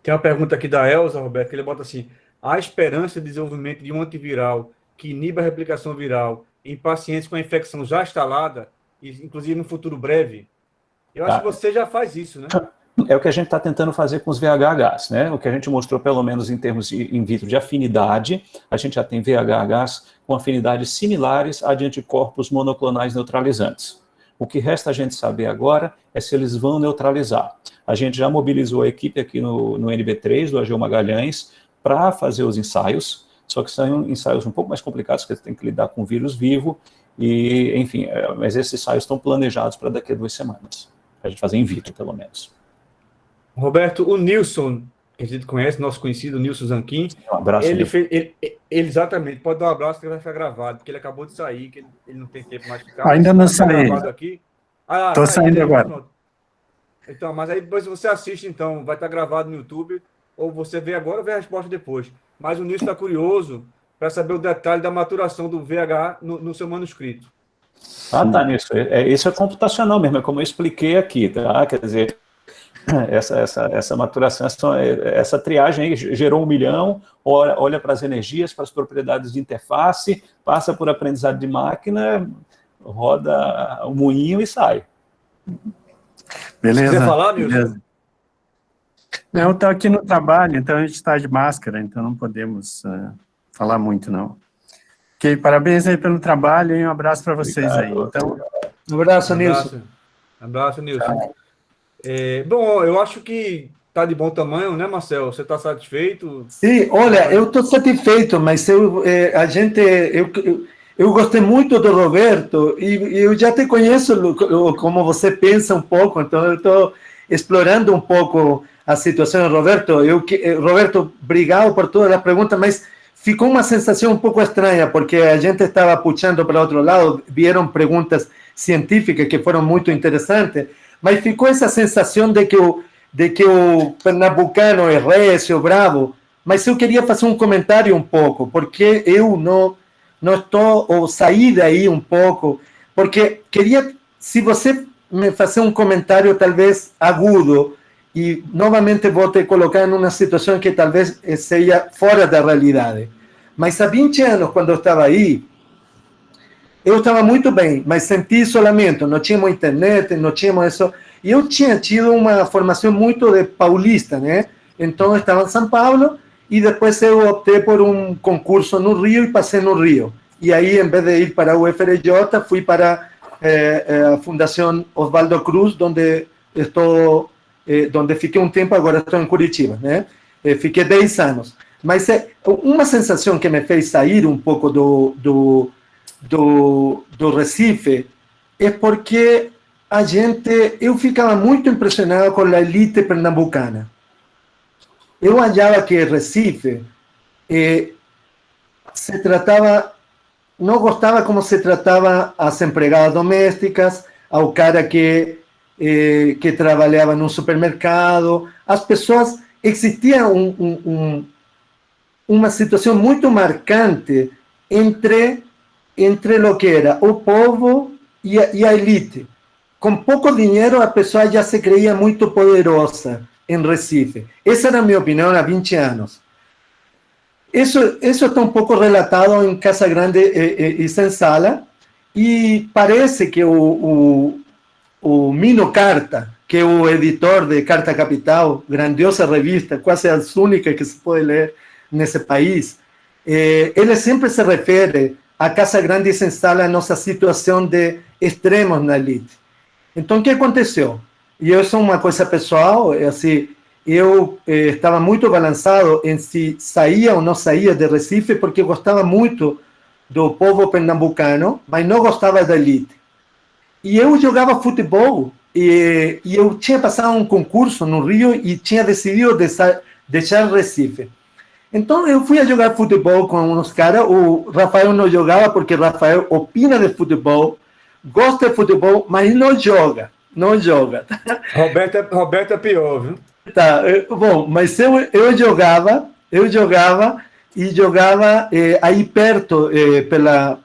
Tem uma pergunta aqui da Elza, Roberto, que ele bota assim: há esperança de desenvolvimento de um antiviral que iniba a replicação viral em pacientes com a infecção já instalada, inclusive no futuro breve? Eu acho que você já faz isso, né? É o que a gente está tentando fazer com os VHHs, né? O que a gente mostrou, pelo menos em termos in vitro de afinidade, a gente já tem VHHs com afinidades similares a de anticorpos monoclonais neutralizantes. O que resta a gente saber agora é se eles vão neutralizar. A gente já mobilizou a equipe aqui no NB3, do AGU Magalhães, para fazer os ensaios, só que são ensaios um pouco mais complicados, porque você tem que lidar com vírus vivo, e, enfim, mas esses ensaios estão planejados para daqui a 2 semanas. A gente fazer in vitro, pelo menos. Roberto, o Nilson, que a gente conhece, nosso conhecido Nilson Zanquim, Um abraço, ele exatamente, pode dar um abraço que vai ficar gravado, porque ele acabou de sair, que ele não tem tempo mais de ficar. Ainda não saí. Estou saindo agora. Pronto. Então, mas aí depois você assiste, então, vai estar gravado no YouTube, ou você vê agora ou vê a resposta depois. Mas o Nilson está curioso para saber o detalhe da maturação do VH no seu manuscrito. Ah, tá, nisso. Isso é computacional mesmo, é como eu expliquei aqui, tá? Quer dizer, essa maturação, essa triagem aí gerou 1 milhão, olha para as energias, para as propriedades de interface, passa por aprendizado de máquina, roda o moinho e sai. Beleza. Você quer falar, Nilson? Beleza. Não, eu estou aqui no trabalho, então a gente está de máscara, então não podemos falar muito, não. Ok, parabéns aí pelo trabalho e um abraço para vocês aí. Então, Um abraço, Nilson. Abraço, Nilson. Bom, eu acho que está de bom tamanho, né, Marcelo? Você está satisfeito? Sim, olha, eu estou satisfeito, mas eu gostei muito do Roberto e eu já te conheço como você pensa um pouco, então eu estou explorando um pouco a situação, Roberto. Roberto, obrigado por todas as perguntas, mas ficou uma sensação um pouco estranha, porque a gente estava puxando para outro lado, vieram perguntas científicas que foram muito interessantes, mas ficou essa sensação de que o pernambucano é recio, bravo, mas eu queria fazer um comentário um pouco, porque eu não estou, ou saí daí um pouco, porque queria, se você me fazer um comentário talvez agudo, e novamente vou te colocar em uma situação que talvez seja fora da realidade. Mas há 20 anos, quando eu estava aí, eu estava muito bem, mas senti isolamento, não tínhamos internet, não tínhamos isso. E eu tinha tido uma formação muito de paulista, né? Então, eu estava em São Paulo e depois eu optei por um concurso no Rio e passei no Rio. E aí, em vez de ir para a UFRJ, fui para a Fundação Oswaldo Cruz, onde fiquei um tempo, agora estou em Curitiba, né? Fiquei 10 anos. Mas uma sensação que me fez sair um pouco do Recife é porque eu ficava muito impressionado com a elite pernambucana. Eu achava que Recife não gostava como se tratava as empregadas domésticas, ao cara que trabalhava num supermercado. As pessoas, existia uma situação muito marcante entre o que era o povo e a elite. Com pouco dinheiro, a pessoa já se creia muito poderosa em Recife. Essa era a minha opinião há 20 anos. Isso está um pouco relatado em Casa Grande e Senzala, e parece que o Mino Carta, que é o editor de Carta Capital, grandiosa revista, quase as únicas que se pode ler nesse país, ele sempre se refere a Casa Grande e Senzala a nossa situação de extremos na elite. Então, o que aconteceu? E isso é uma coisa pessoal, assim, eu estava muito balançado em se saía ou não saía de Recife, porque eu gostava muito do povo pernambucano, mas não gostava da elite. E eu jogava futebol, e eu tinha passado um concurso no Rio e tinha decidido deixar Recife. Então, eu fui a jogar futebol com uns caras. O Rafael não jogava porque Rafael opina de futebol, gosta de futebol, mas não joga. Não joga. Roberto é pior, viu? Tá, bom, mas eu jogava e jogava aí perto,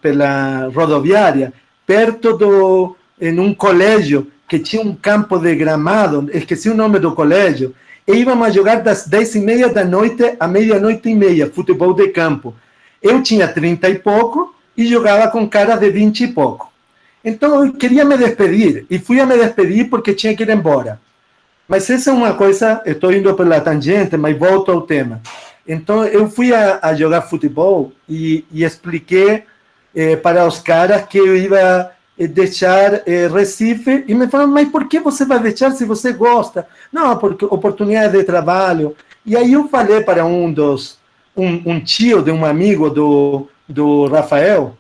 pela rodoviária, perto em um colégio que tinha um campo de gramado, esqueci o nome do colégio, e íamos a jogar das 10:30 da noite à meia-noite e meia, futebol de campo. Eu tinha 30 e pouco e jogava com caras de 20 e pouco. Então eu queria me despedir, e fui a me despedir porque tinha que ir embora. Mas essa é uma coisa, estou indo pela tangente, mas volto ao tema. Então eu fui a jogar futebol e expliquei para os caras que eu ia deixar Recife, e me falaram, mas por que você vai deixar se você gosta? Não, porque oportunidade de trabalho. E aí eu falei para um tio de um amigo do Rafael,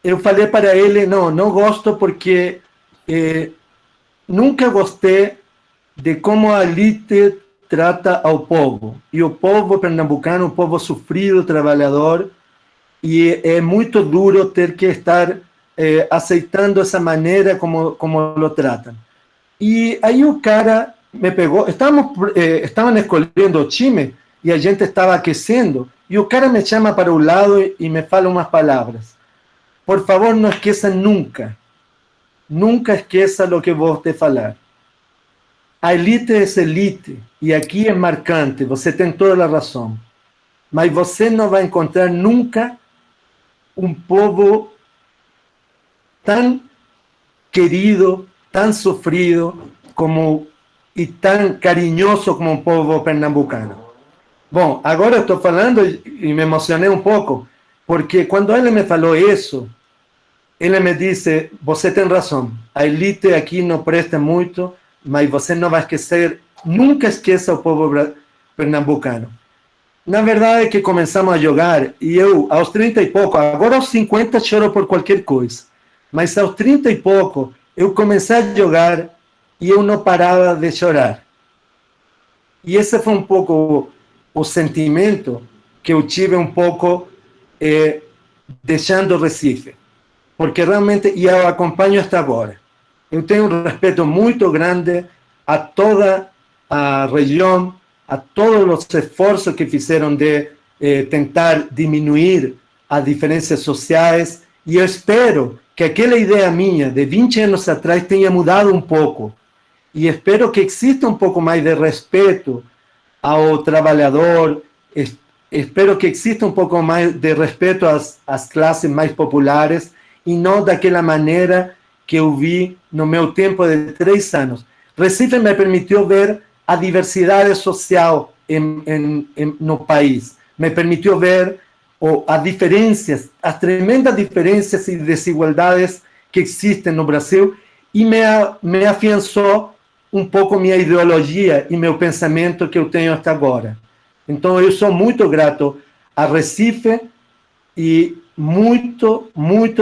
eu falei para ele, não gosto porque nunca gostei de como a elite trata ao povo. E o povo pernambucano, o povo sofrido, trabalhador, e é muito duro ter que estar aceitando essa maneira como lo tratam. E aí o cara me pegou, estavam escolhendo o time e a gente estava aquecendo, e o cara me chama para um lado e me fala umas palavras. Por favor, não esqueça nunca esqueça o que vou te falar. A elite é elite, e aqui é marcante, você tem toda a razão. Mas você não vai encontrar nunca um povo tão querido, tão sofrido, e tão carinhoso como o povo pernambucano. Bom, agora estou falando e me emocionei um pouco, porque quando ele me falou isso, ele me disse, você tem razão, a elite aqui não presta muito, mas você não vai esquecer, nunca esqueça o povo pernambucano. Na verdade é que começamos a jogar, e eu, aos 30 e pouco, agora aos 50 choro por qualquer coisa, mas aos 30 e pouco, eu comecei a jogar e eu não parava de chorar. E esse foi um pouco o sentimento que eu tive um pouco deixando Recife. Porque realmente, e eu acompanho até agora, eu tenho um respeito muito grande a toda a região, a todos os esforços que fizeram de tentar diminuir as diferenças sociais, e eu espero que aquela ideia minha de 20 anos atrás tenha mudado um pouco, e espero que exista um pouco mais de respeito ao trabalhador, espero que exista um pouco mais de respeito às classes mais populares, e não daquela maneira que eu vi no meu tempo de 3 anos. Recife me permitiu ver a diversidade social no país, me permitiu ver as diferenças, as tremendas diferenças e desigualdades que existem no Brasil, e me afiançou um pouco minha ideologia e meu pensamento que eu tenho até agora. Então eu sou muito grato a Recife e muito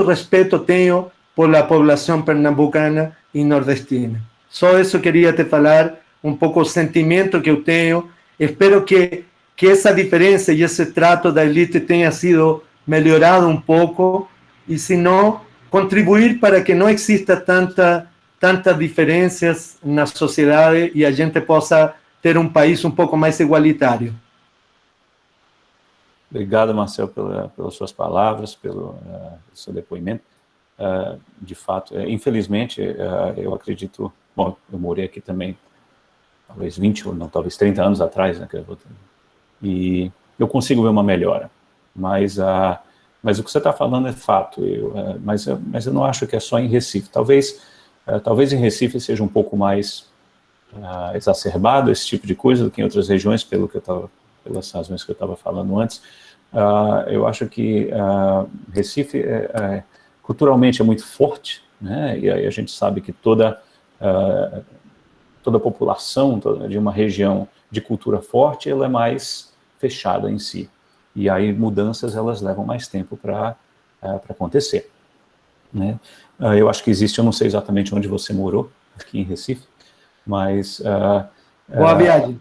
respeito tenho pela população pernambucana e nordestina. Só isso queria te falar, um pouco o sentimento que eu tenho. Espero que essa diferença e esse trato da elite tenha sido melhorado um pouco, e se não, contribuir para que não exista tantas diferenças na sociedade e a gente possa ter um país um pouco mais igualitário. Obrigado, Marcel, pelas suas palavras, pelo seu depoimento. De fato, infelizmente, eu acredito... Bom, eu morei aqui também, talvez 20, ou não, talvez 30 anos atrás, né, e eu consigo ver uma melhora. Mas o que você está falando é fato, mas eu não acho que é só em Recife. Talvez em Recife seja um pouco mais exacerbado esse tipo de coisa do que em outras regiões, pelas razões que eu estava falando antes. Eu acho que Recife culturalmente é muito forte, né? E aí a gente sabe que toda a população de uma região de cultura forte, ela é mais fechada em si. E aí mudanças, elas levam mais tempo para acontecer, né? Eu acho que existe, eu não sei exatamente onde você morou, aqui em Recife, mas... Boa viagem.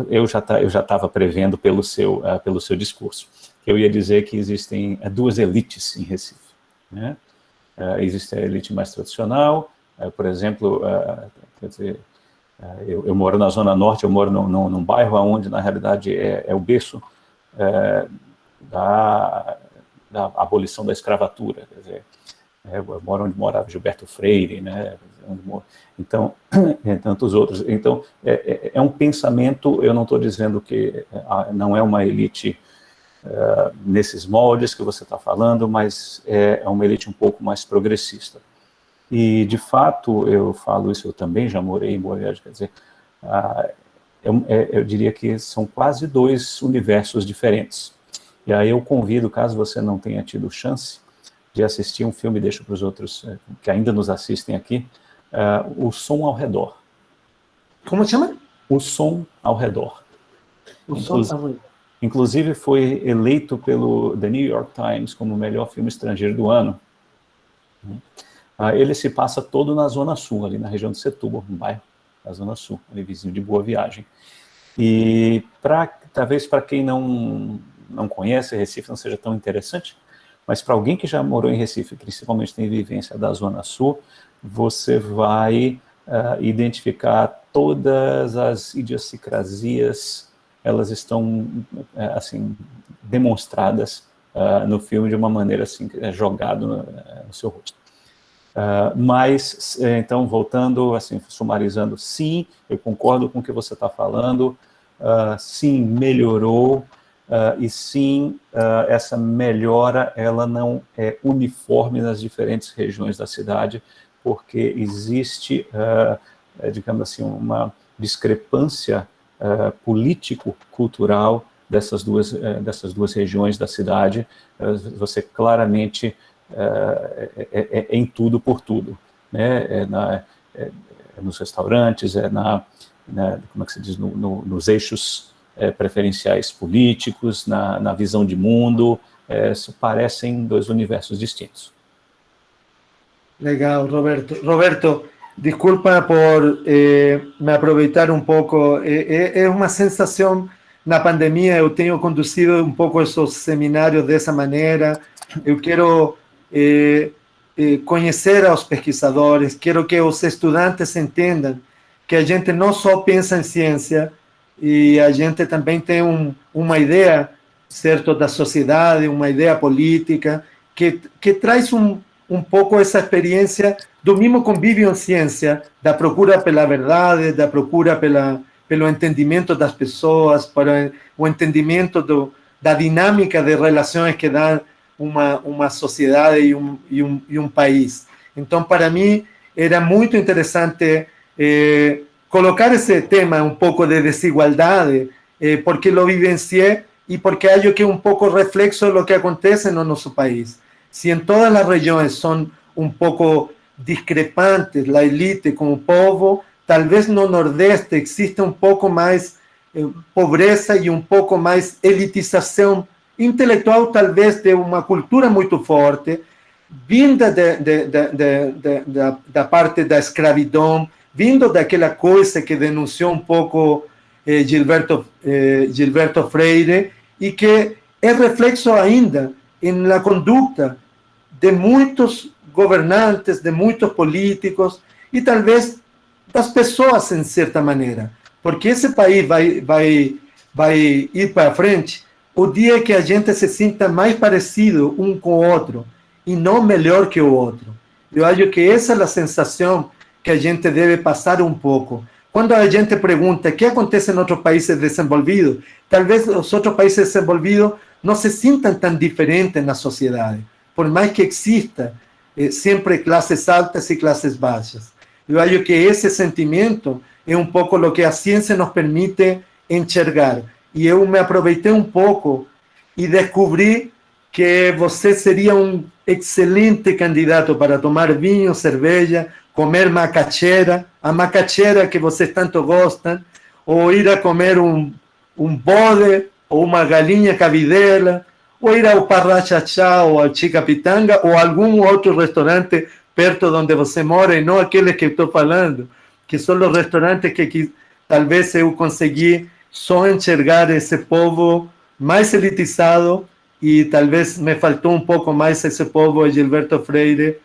eu já estava prevendo pelo seu discurso. Eu ia dizer que existem duas elites em Recife, né? Existe a elite mais tradicional, por exemplo, quer dizer, eu moro na Zona Norte, eu moro num bairro onde, na realidade, é o berço da abolição da escravatura, quer dizer, eu moro onde morava Gilberto Freire, né? Então, tantos outros. Então, é um pensamento, eu não estou dizendo que não é uma elite nesses moldes que você está falando, mas é uma elite um pouco mais progressista. E, de fato, eu falo isso, eu também já morei em Boa Viagem, quer dizer, eu diria que são quase dois universos diferentes. E aí eu convido, caso você não tenha tido chance de assistir um filme, deixo para os outros que ainda nos assistem aqui, O Som ao Redor. Como chama? O Som ao Redor. O Som ao Redor. Inclusive foi eleito pelo The New York Times como o melhor filme estrangeiro do ano. Ele se passa todo na Zona Sul, ali na região de Setúbal, um bairro da Zona Sul, ali vizinho de Boa Viagem. E talvez para quem não conhece Recife não seja tão interessante, mas para alguém que já morou em Recife, principalmente tem vivência da Zona Sul, você vai identificar todas as idiosincrasias, elas estão assim demonstradas no filme de uma maneira assim jogado no seu rosto. Mas então voltando assim, sumarizando, sim, eu concordo com o que você está falando, sim, melhorou. E sim, essa melhora, ela não é uniforme nas diferentes regiões da cidade, porque existe, digamos assim, uma discrepância político-cultural dessas duas regiões da cidade. Você claramente é em tudo por tudo, né? Nos restaurantes, como é que se diz, nos eixos preferenciais políticos, na visão de mundo, parecem dois universos distintos. Legal, Roberto. Roberto, desculpa por me aproveitar um pouco. É uma sensação, na pandemia eu tenho conduzido um pouco esses seminários dessa maneira. Eu quero conhecer aos pesquisadores, quero que os estudantes entendam que a gente não só pensa em ciência, e a gente também tem uma ideia, certo, da sociedade, uma ideia política, que traz um pouco essa experiência do mesmo convívio em ciência, da procura pela verdade, da procura pelo entendimento das pessoas, para o entendimento da dinâmica de relações que dá uma sociedade e um país. Então, para mim, era muito interessante colocar esse tema um pouco de desigualdade, porque lo vivencié e porque acho que é um pouco reflexo do que acontece no nosso país. Se em todas as regiões são um pouco discrepantes, a elite com o povo, talvez no Nordeste exista um pouco mais pobreza e um pouco mais elitização intelectual, talvez de uma cultura muito forte, vinda da parte da escravidão, vindo daquela coisa que denunciou um pouco Gilberto Freire, e que é reflexo ainda na conduta de muitos governantes, de muitos políticos, e talvez das pessoas, em certa maneira. Porque esse país vai ir para frente o dia que a gente se sinta mais parecido um com o outro, e não melhor que o outro. Eu acho que essa é a sensação que a gente deve passar um pouco. Quando a gente pergunta o que acontece em outros países desenvolvidos, talvez os outros países desenvolvidos não se sintam tão diferentes na sociedade, por mais que exista sempre classes altas e classes baixas. Eu acho que esse sentimento é um pouco o que a ciência nos permite enxergar. E eu me aproveitei um pouco e descobri que você seria um excelente candidato para tomar vinho, cerveja, comer macaxeira, a macaxeira que vocês tanto gostam, ou ir a comer um bode, ou uma galinha cabidela, ou ir ao Parrachachá, ou ao Chicapitanga, ou algum outro restaurante perto de onde você mora, e não aqueles que estou falando, que são os restaurantes que talvez eu consegui só enxergar esse povo mais elitizado e talvez me faltou um pouco mais esse povo de Gilberto Freire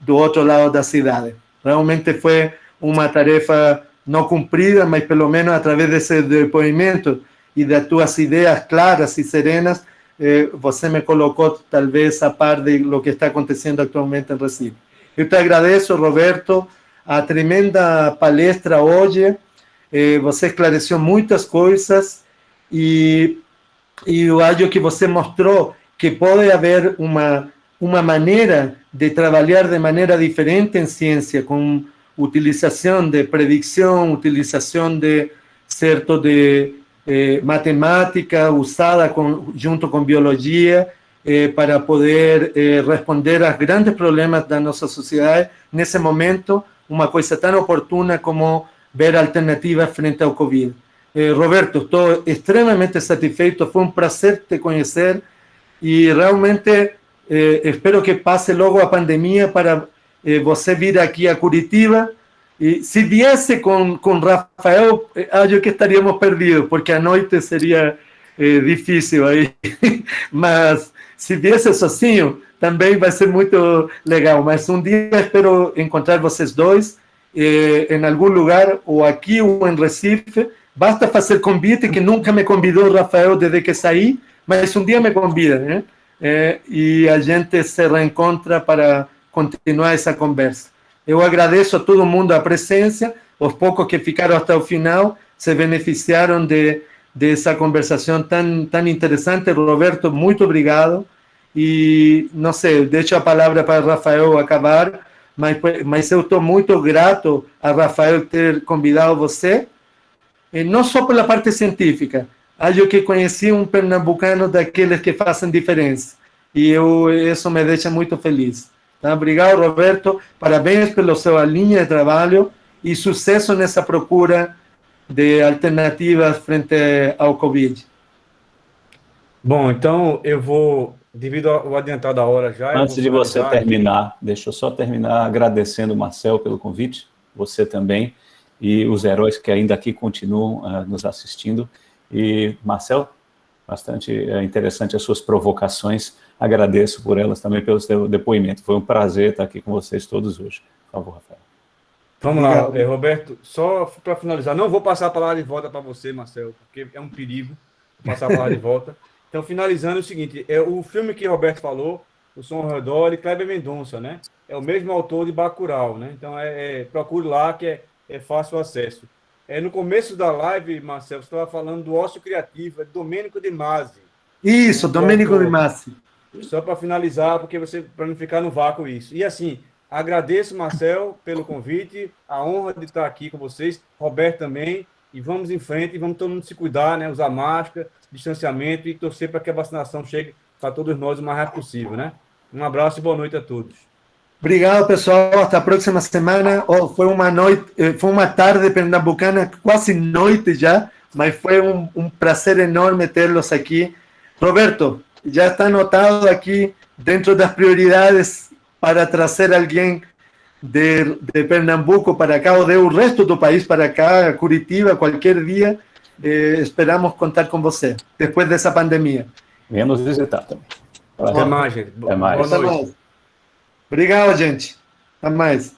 do outro lado da cidade. Realmente foi uma tarefa não cumprida, mas pelo menos através desse depoimento e das tuas ideias claras e serenas, você me colocou talvez a par de lo que está acontecendo atualmente em Recife. Eu te agradeço, Roberto, a tremenda palestra hoje. Você esclareceu muitas coisas e eu acho que você mostrou que pode haver uma maneira de trabalhar de maneira diferente em ciência, com utilização de predição, utilização de matemática usada junto com biologia para poder responder aos grandes problemas da nossa sociedade nesse momento, uma coisa tão oportuna como ver alternativas frente ao Covid. Roberto, estou extremamente satisfeito, foi um prazer te conhecer e realmente espero que passe logo a pandemia para você vir aqui a Curitiba. E se viesse com Rafael, acho que estaríamos perdidos, porque à noite seria difícil aí. Mas se viesse sozinho, também vai ser muito legal. Mas um dia espero encontrar vocês dois em algum lugar, ou aqui ou em Recife. Basta fazer convite, que nunca me convidou Rafael desde que saí, mas um dia me convida, né? E a gente se reencontra para continuar essa conversa. Eu agradeço a todo mundo a presença, os poucos que ficaram até o final se beneficiaram dessa conversação tão interessante. Roberto, muito obrigado. E, não sei, deixo a palavra para Rafael acabar, mas eu estou muito grato a Rafael ter convidado você, e não só pela parte científica. Acho que conheci um pernambucano daqueles que fazem diferença, e isso me deixa muito feliz. Tá? Obrigado, Roberto. Parabéns pela sua linha de trabalho e sucesso nessa procura de alternativas frente ao Covid. Bom, então eu vou, devido ao adiantado da hora já... Antes de você terminar, deixa eu só terminar agradecendo o Marcel pelo convite, você também, e os heróis que ainda aqui continuam nos assistindo. E, Marcel, bastante interessante as suas provocações. Agradeço por elas também pelo seu depoimento. Foi um prazer estar aqui com vocês todos hoje. Por favor, Rafael. Vamos lá, Roberto. Só para finalizar, não vou passar a palavra de volta para você, Marcel, porque é um perigo passar a palavra de volta. Então, finalizando, é o seguinte, o filme que o Roberto falou, O Som ao Redor, e Kleber Mendonça, né? É o mesmo autor de Bacurau, né? Então, procure lá, que é fácil o acesso. No começo da live, Marcel, você estava falando do ócio criativo, é Domênico de Masi. Isso, Domênico de Masi. Só para finalizar, para não ficar no vácuo isso. E assim, agradeço, Marcel, pelo convite, a honra de estar aqui com vocês, Roberto também, e vamos em frente, e vamos todo mundo se cuidar, né? Usar máscara, distanciamento e torcer para que a vacinação chegue para todos nós o mais rápido possível, né? Um abraço e boa noite a todos. Obrigado, pessoal. Até a próxima semana. Foi uma tarde pernambucana, quase noite já, mas foi um prazer enorme tê-los aqui. Roberto, já está anotado aqui dentro das prioridades para trazer alguém de Pernambuco para cá, ou do resto do país para cá, Curitiba, qualquer dia. Esperamos contar com você, depois dessa pandemia. Venha nos visitar também. Até mais, gente. Até mais. Obrigado, gente. Até mais.